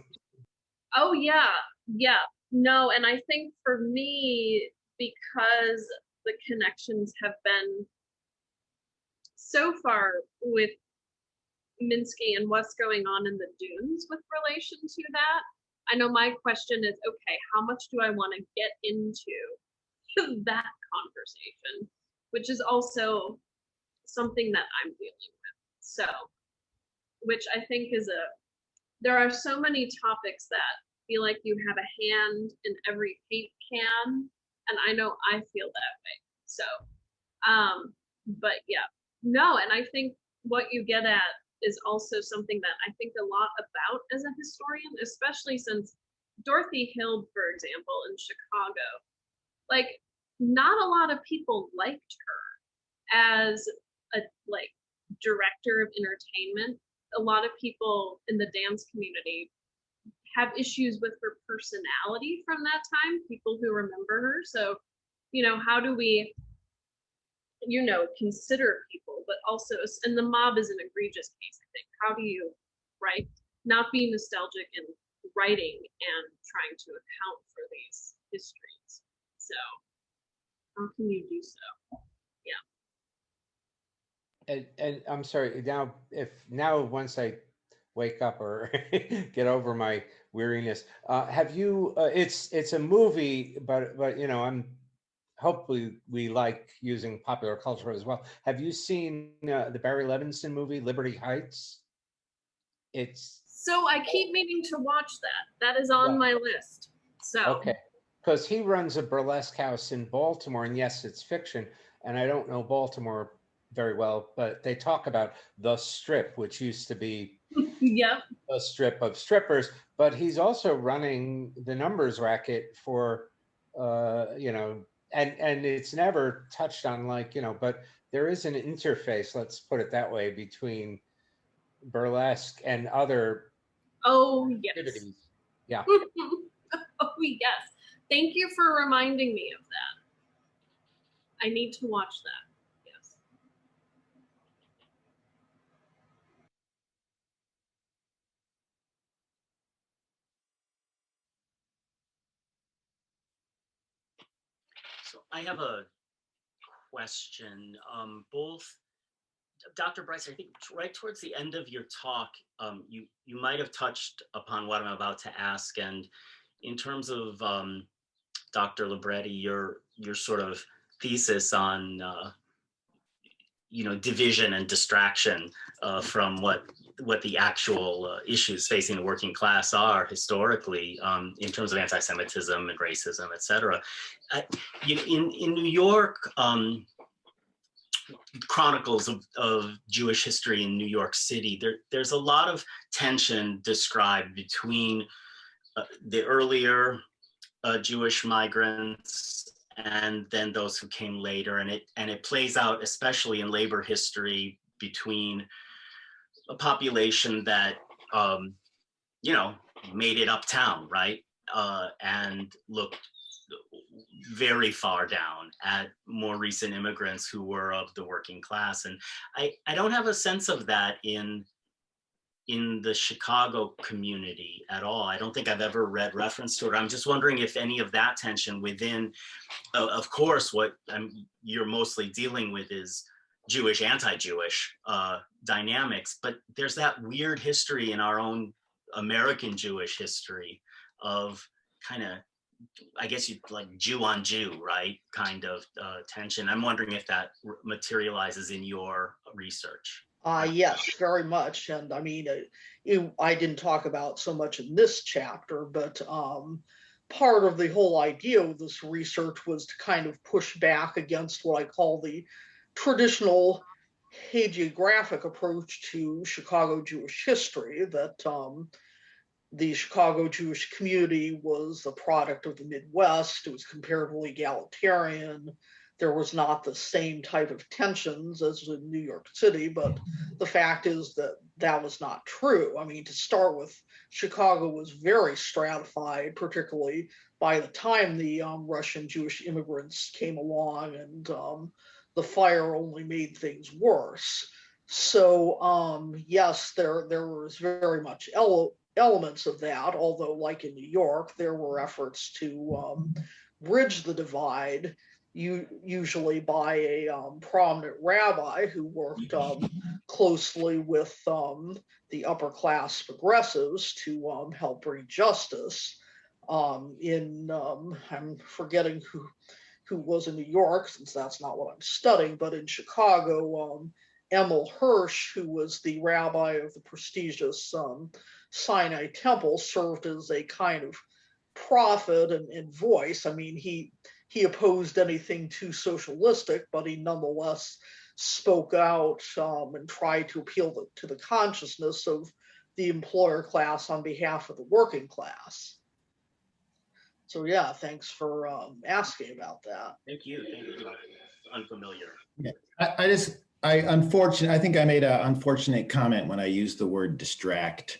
Speaker 3: Oh yeah, yeah. No, and I think for me, because the connections have been so far with Minsky and what's going on in the dunes with relation to that, I know my question is, okay, how much do I want to get into that conversation, which is also something that I'm dealing with. So, which I think is there are so many topics that feel like you have a hand in every paint can, and I know I feel that way. So, but yeah, no, and I think what you get at is also something that I think a lot about as a historian, especially since Dorothy Hild, for example, in Chicago, like not a lot of people liked her as a like director of entertainment. A lot of people in the dance community have issues with her personality from that time, people who remember her. So, how do we, consider people, but also, and the mob is an egregious case, I think. How do you, right, not be nostalgic in writing and trying to account for these histories? So, how can you do so? Yeah.
Speaker 6: And I'm sorry, once I wake up or get over my weariness, have you, it's a movie, but I'm hopefully we like using popular culture as well. Have you seen the Barry Levinson movie, Liberty Heights? It's
Speaker 3: So I keep meaning to watch that. That is on my list. So
Speaker 6: okay, because he runs a burlesque house in Baltimore, and yes, it's fiction, and I don't know Baltimore very well, but they talk about the Strip, which used to be
Speaker 3: yep.
Speaker 6: a strip of strippers, but he's also running the numbers racket for and it's never touched on, like, but there is an interface, let's put it that way, between burlesque and other
Speaker 3: Oh yes.
Speaker 6: activities. Yeah.
Speaker 3: Oh yes. Thank you for reminding me of that. I need to watch that. Yes.
Speaker 5: So I have a question. Both Dr. Bryce, I think right towards the end of your talk, you might have touched upon what I'm about to ask, and in terms of Dr. Libretti, your sort of thesis on division and distraction from what the actual issues facing the working class are historically in terms of anti-Semitism and racism, et cetera. In New York, chronicles of Jewish history in New York City, there's a lot of tension described between the earlier Jewish migrants and then those who came later, and it plays out especially in labor history between a population that made it uptown, right, and looked very far down at more recent immigrants who were of the working class. And I don't have a sense of that in the Chicago community at all. I don't think I've ever read reference to it. I'm just wondering if any of that tension within, of course, what you're mostly dealing with is Jewish, anti-Jewish dynamics, but there's that weird history in our own American Jewish history of kind of, I guess you like Jew on Jew, right? Kind of tension. I'm wondering if that materializes in your research.
Speaker 2: Yes, very much. And I mean, I didn't talk about so much in this chapter, but part of the whole idea of this research was to kind of push back against what I call the traditional hagiographic approach to Chicago Jewish history, that the Chicago Jewish community was a product of the Midwest. It was comparatively egalitarian. There was not the same type of tensions as in New York City, but the fact is that that was not true. I mean, to start with, Chicago was very stratified, particularly by the time the Russian Jewish immigrants came along, and the fire only made things worse. So yes, there was very much elements of that, although like in New York, there were efforts to bridge the divide, usually by a prominent rabbi who worked closely with the upper class progressives to help bring justice. I'm forgetting who was in New York, since that's not what I'm studying, but in Chicago, Emil Hirsch, who was the rabbi of the prestigious Sinai Temple, served as a kind of prophet and voice. I mean, he opposed anything too socialistic, but he nonetheless spoke out and tried to appeal to the consciousness of the employer class on behalf of the working class. So yeah, thanks for asking about that.
Speaker 5: Thank you. Unfamiliar.
Speaker 4: Yeah, I think I made an unfortunate comment when I used the word distract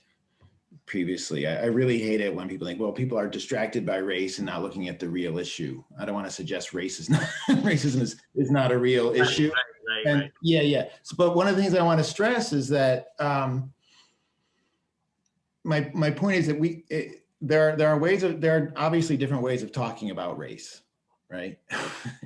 Speaker 4: previously. I really hate it when people think, well, people are distracted by race and not looking at the real issue. I don't want to suggest racism is not a real issue. Right. Yeah. So, but one of the things I want to stress is that my point is that there are obviously different ways of talking about race, right?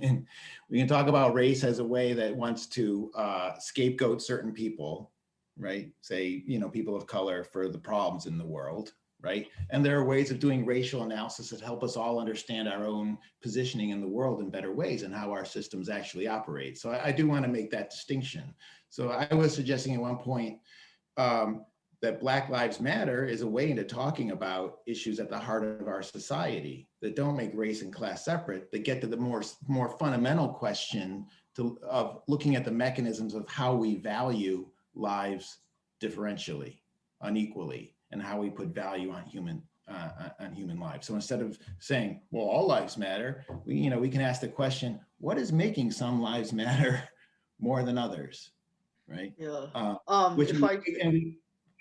Speaker 4: And we can talk about race as a way that wants to scapegoat certain people, right? Say, people of color for the problems in the world, right? And there are ways of doing racial analysis that help us all understand our own positioning in the world in better ways and how our systems actually operate. So I do want to make that distinction. So I was suggesting at one point that Black Lives Matter is a way into talking about issues at the heart of our society that don't make race and class separate, that get to the more fundamental question of looking at the mechanisms of how we value lives differentially, unequally, and how we put value on human lives. So instead of saying, well, all lives matter, we can ask the question, what is making some lives matter more than others, right?
Speaker 2: Yeah.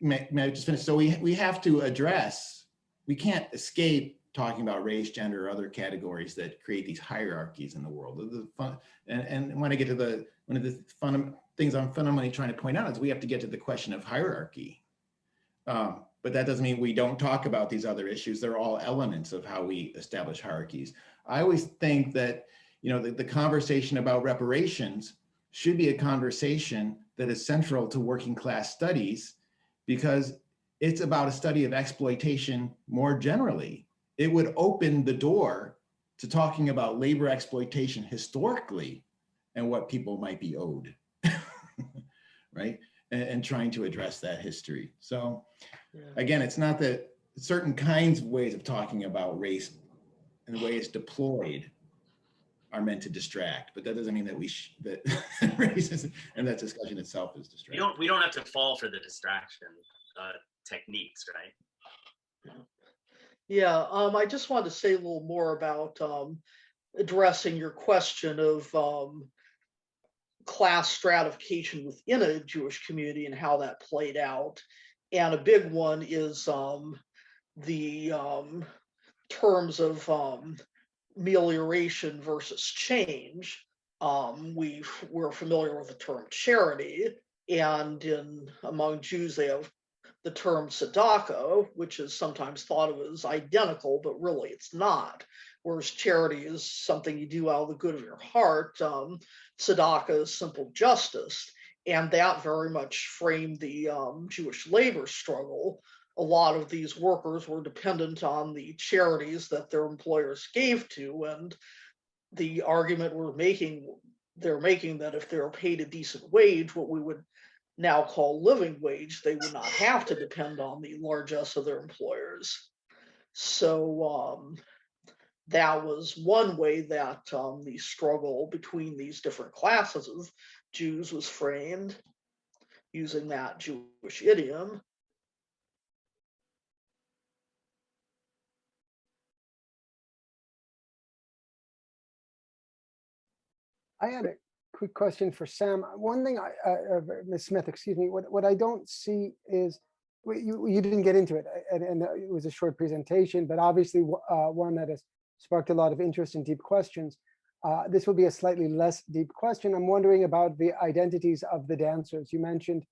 Speaker 4: May I just finish? So we have to address, we can't escape talking about race, gender, or other categories that create these hierarchies in the world. And when I get to one of the things I'm fundamentally trying to point out is we have to get to the question of hierarchy. But that doesn't mean we don't talk about these other issues. They're all elements of how we establish hierarchies. I always think that, the conversation about reparations should be a conversation that is central to working class studies, because it's about a study of exploitation more generally. It would open the door to talking about labor exploitation historically and what people might be owed, right? And trying to address that history. So again, it's not that certain kinds of ways of talking about race and the way it's deployed are meant to distract, but that doesn't mean that that racism and that discussion itself is distracting.
Speaker 5: We don't have to fall for the distraction techniques, right?
Speaker 2: Yeah, I just wanted to say a little more about addressing your question of class stratification within a Jewish community and how that played out. And a big one is the terms of amelioration versus change. We're familiar with the term charity, and among Jews they have the term tzedakah, which is sometimes thought of as identical, but really it's not. Whereas charity is something you do out of the good of your heart. Tzedakah is simple justice, and that very much framed the Jewish labor struggle. A lot of these workers were dependent on the charities that their employers gave to, and the argument they're making that if they're paid a decent wage, what we would now call living wage, they would not have to depend on the largesse of their employers. So that was one way that the struggle between these different classes of Jews was framed, using that Jewish idiom.
Speaker 1: I had a quick question for Sam. One thing, Ms. Smith, excuse me, what I don't see is, you didn't get into it, and it was a short presentation, but obviously one that has sparked a lot of interest and deep questions. This will be a slightly less deep question. I'm wondering about the identities of the dancers. You mentioned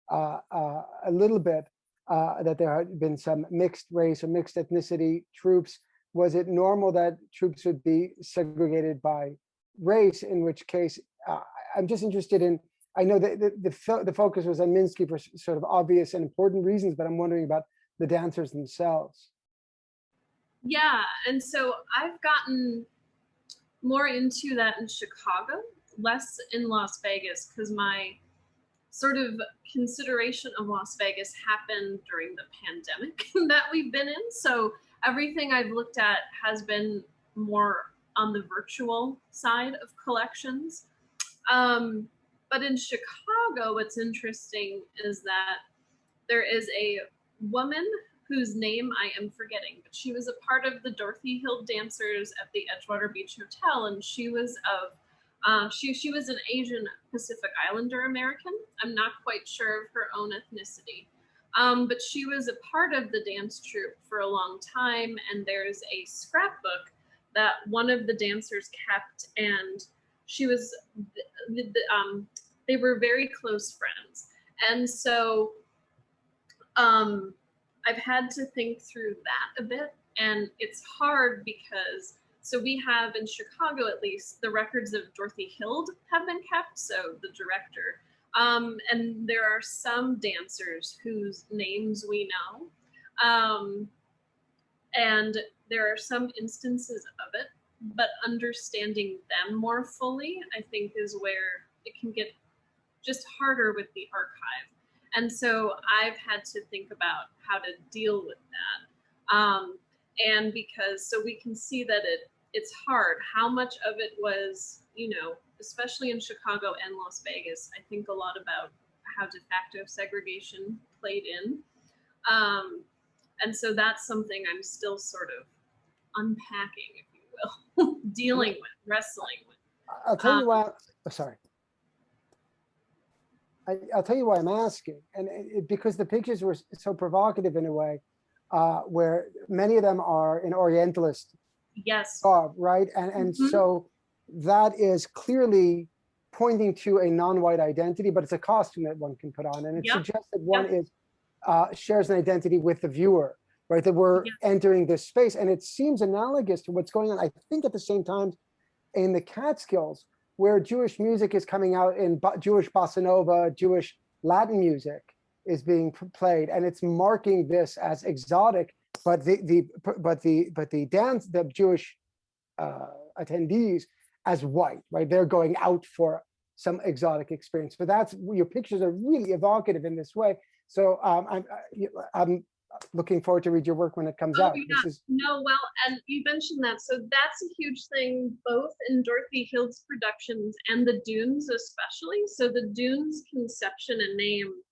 Speaker 1: a little bit that there had been some mixed race or mixed ethnicity troops. Was it normal that troops would be segregated by race, in which case I'm just interested in, I know that the focus was on Minsky for sort of obvious and important reasons, but I'm wondering about the dancers themselves.
Speaker 3: Yeah, and so I've gotten more into that in Chicago, less in Las Vegas, because my sort of consideration of Las Vegas happened during the pandemic that we've been in. So everything I've looked at has been more on the virtual side of collections. But in Chicago, what's interesting is that there is a woman whose name I am forgetting, but she was a part of the Dorothy Hill dancers at the Edgewater Beach Hotel, and she was she was an Asian Pacific Islander American. I'm not quite sure of her own ethnicity. But she was a part of the dance troupe for a long time, and there's a scrapbook that one of the dancers kept, and she was, they were very close friends. And so I've had to think through that a bit, and it's hard because, so we have in Chicago at least, the records of Dorothy Hild have been kept, so the director. And there are some dancers whose names we know. And there are some instances of it, but understanding them more fully, I think, is where it can get just harder with the archive. And so I've had to think about how to deal with that. And because, so we can see that it's hard. How much of it was, you know, especially in Chicago and Las Vegas, I think a lot about how de facto segregation played in. And so that's something I'm still sort of unpacking, if you will, dealing with, wrestling with.
Speaker 1: I'll tell you why, sorry. I'll tell you why I'm asking, and because the pictures were so provocative in a way. where many of them are in Orientalist
Speaker 3: Yes.
Speaker 1: garb, right? And
Speaker 3: Mhm.
Speaker 1: so that is clearly pointing to a non-white identity, but it's a costume that one can put on, and it
Speaker 3: Yep.
Speaker 1: suggests that one
Speaker 3: Yep.
Speaker 1: is shares an identity with the viewer, right? That we're
Speaker 3: Yes.
Speaker 1: entering this space, and it seems analogous to what's going on, I think, at the same time in the Catskills, where Jewish music is coming out in Jewish bossa nova, Jewish Latin music is being played, and it's marking this as exotic. But the dance, the Jewish attendees as white, right? They're going out for some exotic experience. But that's, your pictures are really evocative in this way. So I'm looking forward to read your work when it comes
Speaker 3: Oh,
Speaker 1: out.
Speaker 3: yeah.
Speaker 1: This is
Speaker 3: No, well, and you mentioned that. So that's a huge thing, both in Dorothy Hild's productions and the Dunes especially. So the Dunes conception and name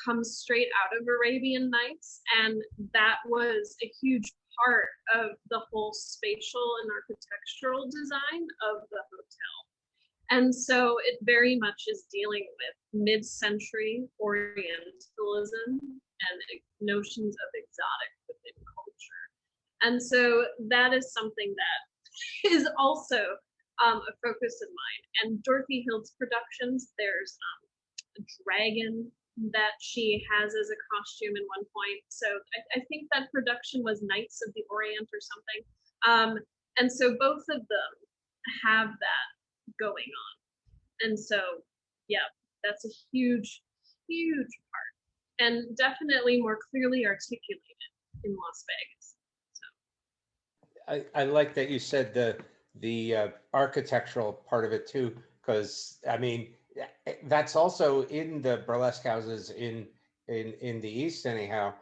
Speaker 3: comes straight out of Arabian Nights. And that was a huge part of the whole spatial and architectural design of the hotel. And so it very much is dealing with mid-century Orientalism and notions of exotic within culture. And so that is something that is also a focus of mine. And Dorothy Hild's productions, there's a dragon that she has as a costume in one point. So I think that production was Knights of the Orient or something. And so both of them have that going on. And so, yeah, that's a huge, huge part, and definitely more clearly articulated in Las Vegas. So
Speaker 6: I like that you said the architectural part of it too, because I mean that's also in the burlesque houses in the East anyhow.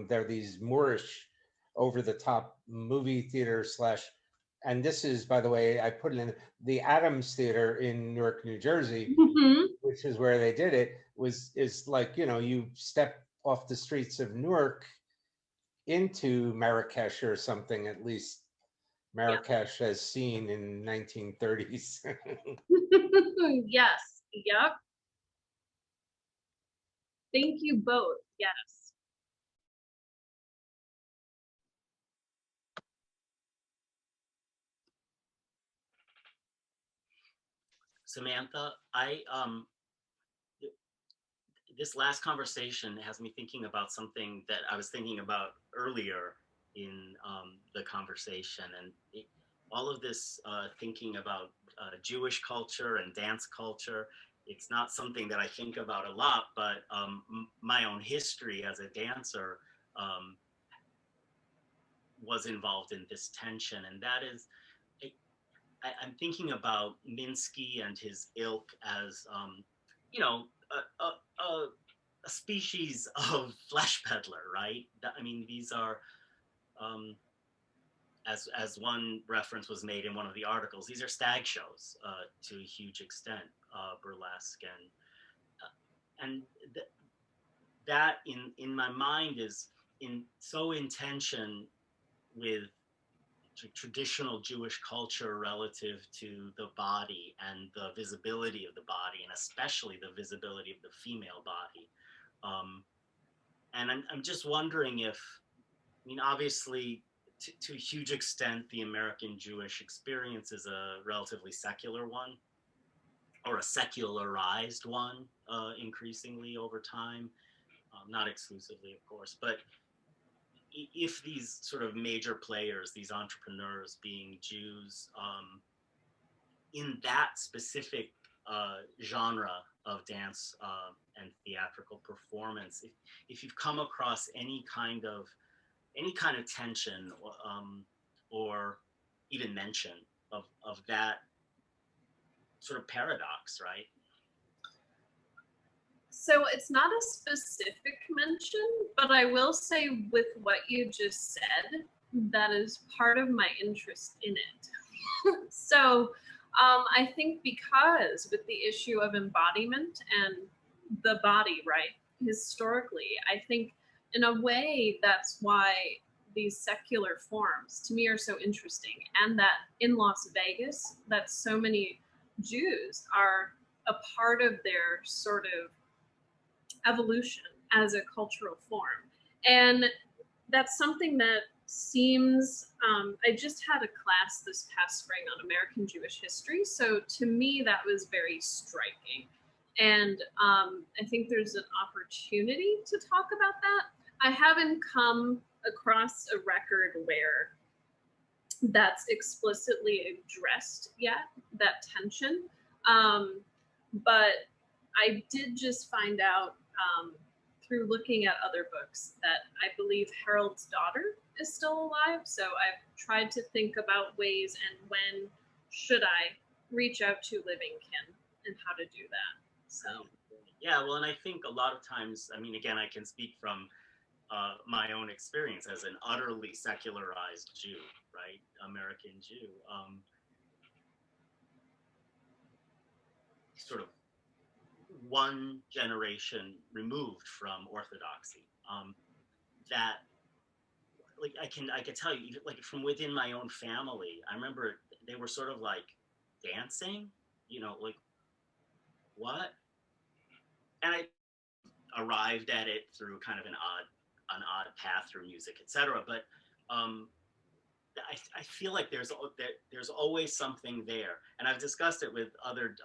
Speaker 6: There are these Moorish over the top movie theater slash, and this is, by the way, I put it in the Adams Theater in Newark, New Jersey, which is where they did it. Is like, you know, you step off the streets of Newark into Marrakesh or something, at least Marrakesh as seen in 1930s.
Speaker 3: Yes, yep. Thank you both. Yes.
Speaker 5: Samantha, this last conversation has me thinking about something that I was thinking about earlier in the conversation, and all of this thinking about Jewish culture and dance culture. It's not something that I think about a lot, but my own history as a dancer was involved in this tension, and that is, I'm thinking about Minsky and his ilk as, you know, a species of flesh peddler, right? I mean, these are, as one reference was made in one of the articles, these are stag shows to a huge extent, burlesque, and that in my mind is in tension with traditional Jewish culture relative to the body and the visibility of the body, and especially the visibility of the female body. And I'm just wondering if, I mean, obviously, to a huge extent, the American Jewish experience is a relatively secular one, or a secularized one, increasingly over time. Not exclusively, of course, but if these sort of major players, these entrepreneurs being Jews, in that specific genre of dance and theatrical performance, if you've come across any kind of tension or even mention of that sort of paradox, right?
Speaker 3: So it's not a specific mention, but I will say with what you just said, that is part of my interest in it. So I think because with the issue of embodiment and the body, right, historically, I think in a way that's why these secular forms to me are so interesting, and that in Las Vegas, that so many Jews are a part of their sort of evolution as a cultural form. And that's something that seems, I just had a class this past spring on American Jewish history. So to me, that was very striking. And I think there's an opportunity to talk about that. I haven't come across a record where that's explicitly addressed yet, that tension. But I did just find out through looking at other books that I believe Harold's daughter is still alive. So I've tried to think about ways and when should I reach out to living kin and how to do that. So
Speaker 5: yeah, well, and I think a lot of times, I mean, again, I can speak from my own experience as an utterly secularized Jew, right? American Jew. Sort of one generation removed from Orthodoxy. That, like, I can tell you, like from within my own family, I remember they were sort of like dancing, you know, like what? And I arrived at it through kind of an odd path through music, etc. But I feel like there's always something there, and I've discussed it with other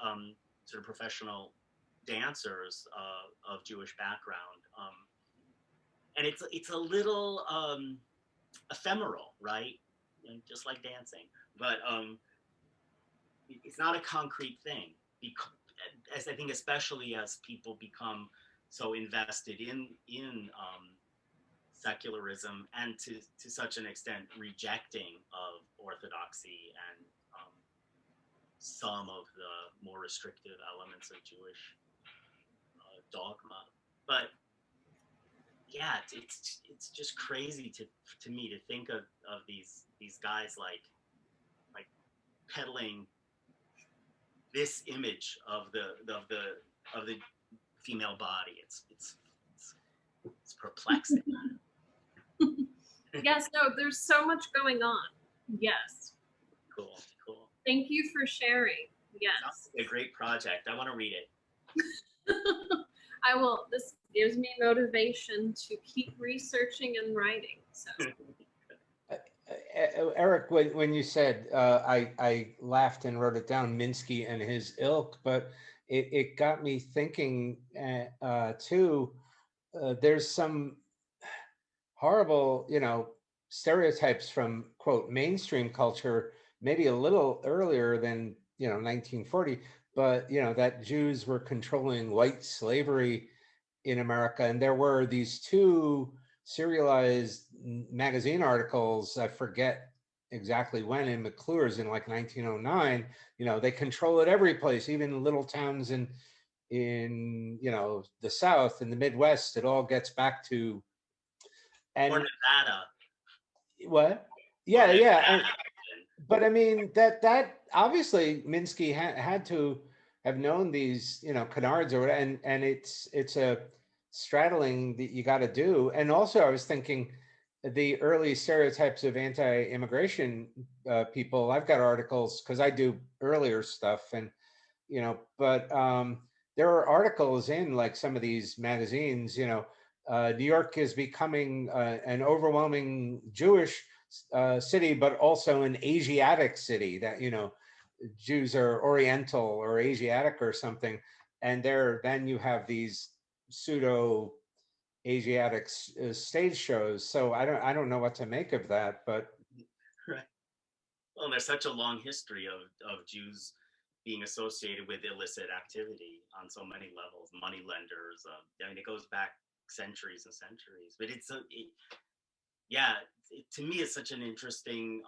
Speaker 5: sort of professional dancers of Jewish background, and it's a little ephemeral, right? You know, just like dancing, but it's not a concrete thing. Because, as I think, especially as people become so invested in secularism and to such an extent rejecting of orthodoxy and some of the more restrictive elements of Jewish dogma. But yeah, it's just crazy to me to think of these guys like peddling this image of the female body. It's perplexing.
Speaker 3: yes, no, there's so much going on. Yes.
Speaker 5: Cool.
Speaker 3: Thank you for sharing. Yes.
Speaker 5: Sounds like a great project. I want to read it.
Speaker 3: I will. This gives me motivation to keep researching and writing. So.
Speaker 6: Eric, when you said, I laughed and wrote it down, Minsky and his ilk, but it got me thinking too, there's some horrible, stereotypes from, quote, mainstream culture, maybe a little earlier than, 1940, but, that Jews were controlling white slavery in America. And there were these two serialized magazine articles, I forget exactly when, in McClure's in like 1909. They control it every place, even little towns in the South, in the Midwest. It all gets back to
Speaker 5: or Nevada.
Speaker 6: What? Yeah. But I mean, that obviously Minsky had to have known these, canards or whatever, and it's a straddling that you got to do. And also, I was thinking the early stereotypes of anti-immigration people. I've got articles because I do earlier stuff, and but there are articles in like some of these magazines. New York is becoming an overwhelming Jewish city, but also an Asiatic city. That Jews are Oriental or Asiatic or something, and then you have these pseudo Asiatic stage shows. So I don't know what to make of that, but
Speaker 5: right. Well, there's such a long history of Jews being associated with illicit activity on so many levels. Money lenders. I mean, it goes back centuries and centuries. But to me, it's such an interesting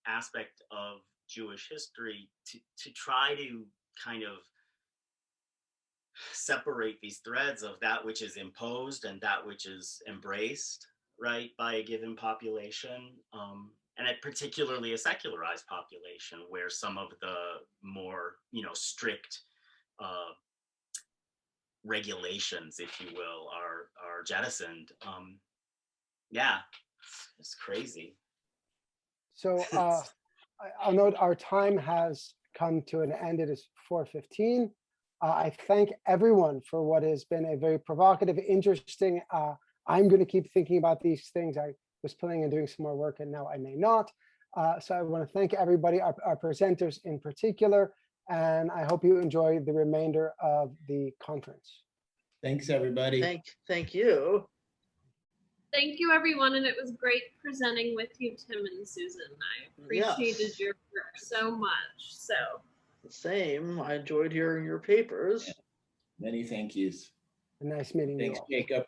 Speaker 5: aspect of Jewish history to try to kind of separate these threads of that which is imposed and that which is embraced, right, by a given population, and particularly a secularized population where some of the more strict regulations, if you will, are jettisoned. It's crazy.
Speaker 1: So I'll note our time has come to an end. It is 4:15. I thank everyone for what has been a very provocative, interesting, I'm going to keep thinking about these things. I was planning on doing some more work and now I may not. So I want to thank everybody, our presenters in particular, and I hope you enjoy the remainder of the conference.
Speaker 4: Thanks, everybody.
Speaker 2: Thank you.
Speaker 3: Thank you, everyone, and it was great presenting with you, Tim and Susan. I appreciated
Speaker 2: Yes.
Speaker 3: your work so much. So
Speaker 2: Same. I enjoyed hearing your papers.
Speaker 4: Many thank yous.
Speaker 1: Nice meeting you
Speaker 4: Thanks,
Speaker 1: all.
Speaker 4: Jacob,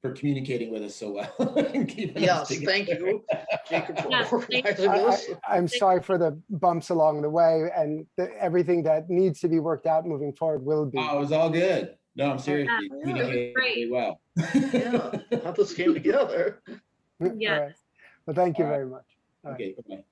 Speaker 4: for communicating with us so well. and keeping us
Speaker 2: Yes,
Speaker 4: together.
Speaker 2: thank you, Jacob, for
Speaker 3: Yes, thank
Speaker 2: organizing this.
Speaker 1: I'm sorry for the bumps along the way, and everything that needs to be worked out moving forward will be.
Speaker 4: Oh, it was all good. No, I'm seriously
Speaker 3: Yeah, it was
Speaker 4: communicating
Speaker 3: great.
Speaker 4: really well.
Speaker 2: Yeah, how this came together.
Speaker 1: All
Speaker 3: Yes.
Speaker 1: right. Well, thank you
Speaker 4: All right.
Speaker 1: very much. All right.
Speaker 4: Okay, bye-bye.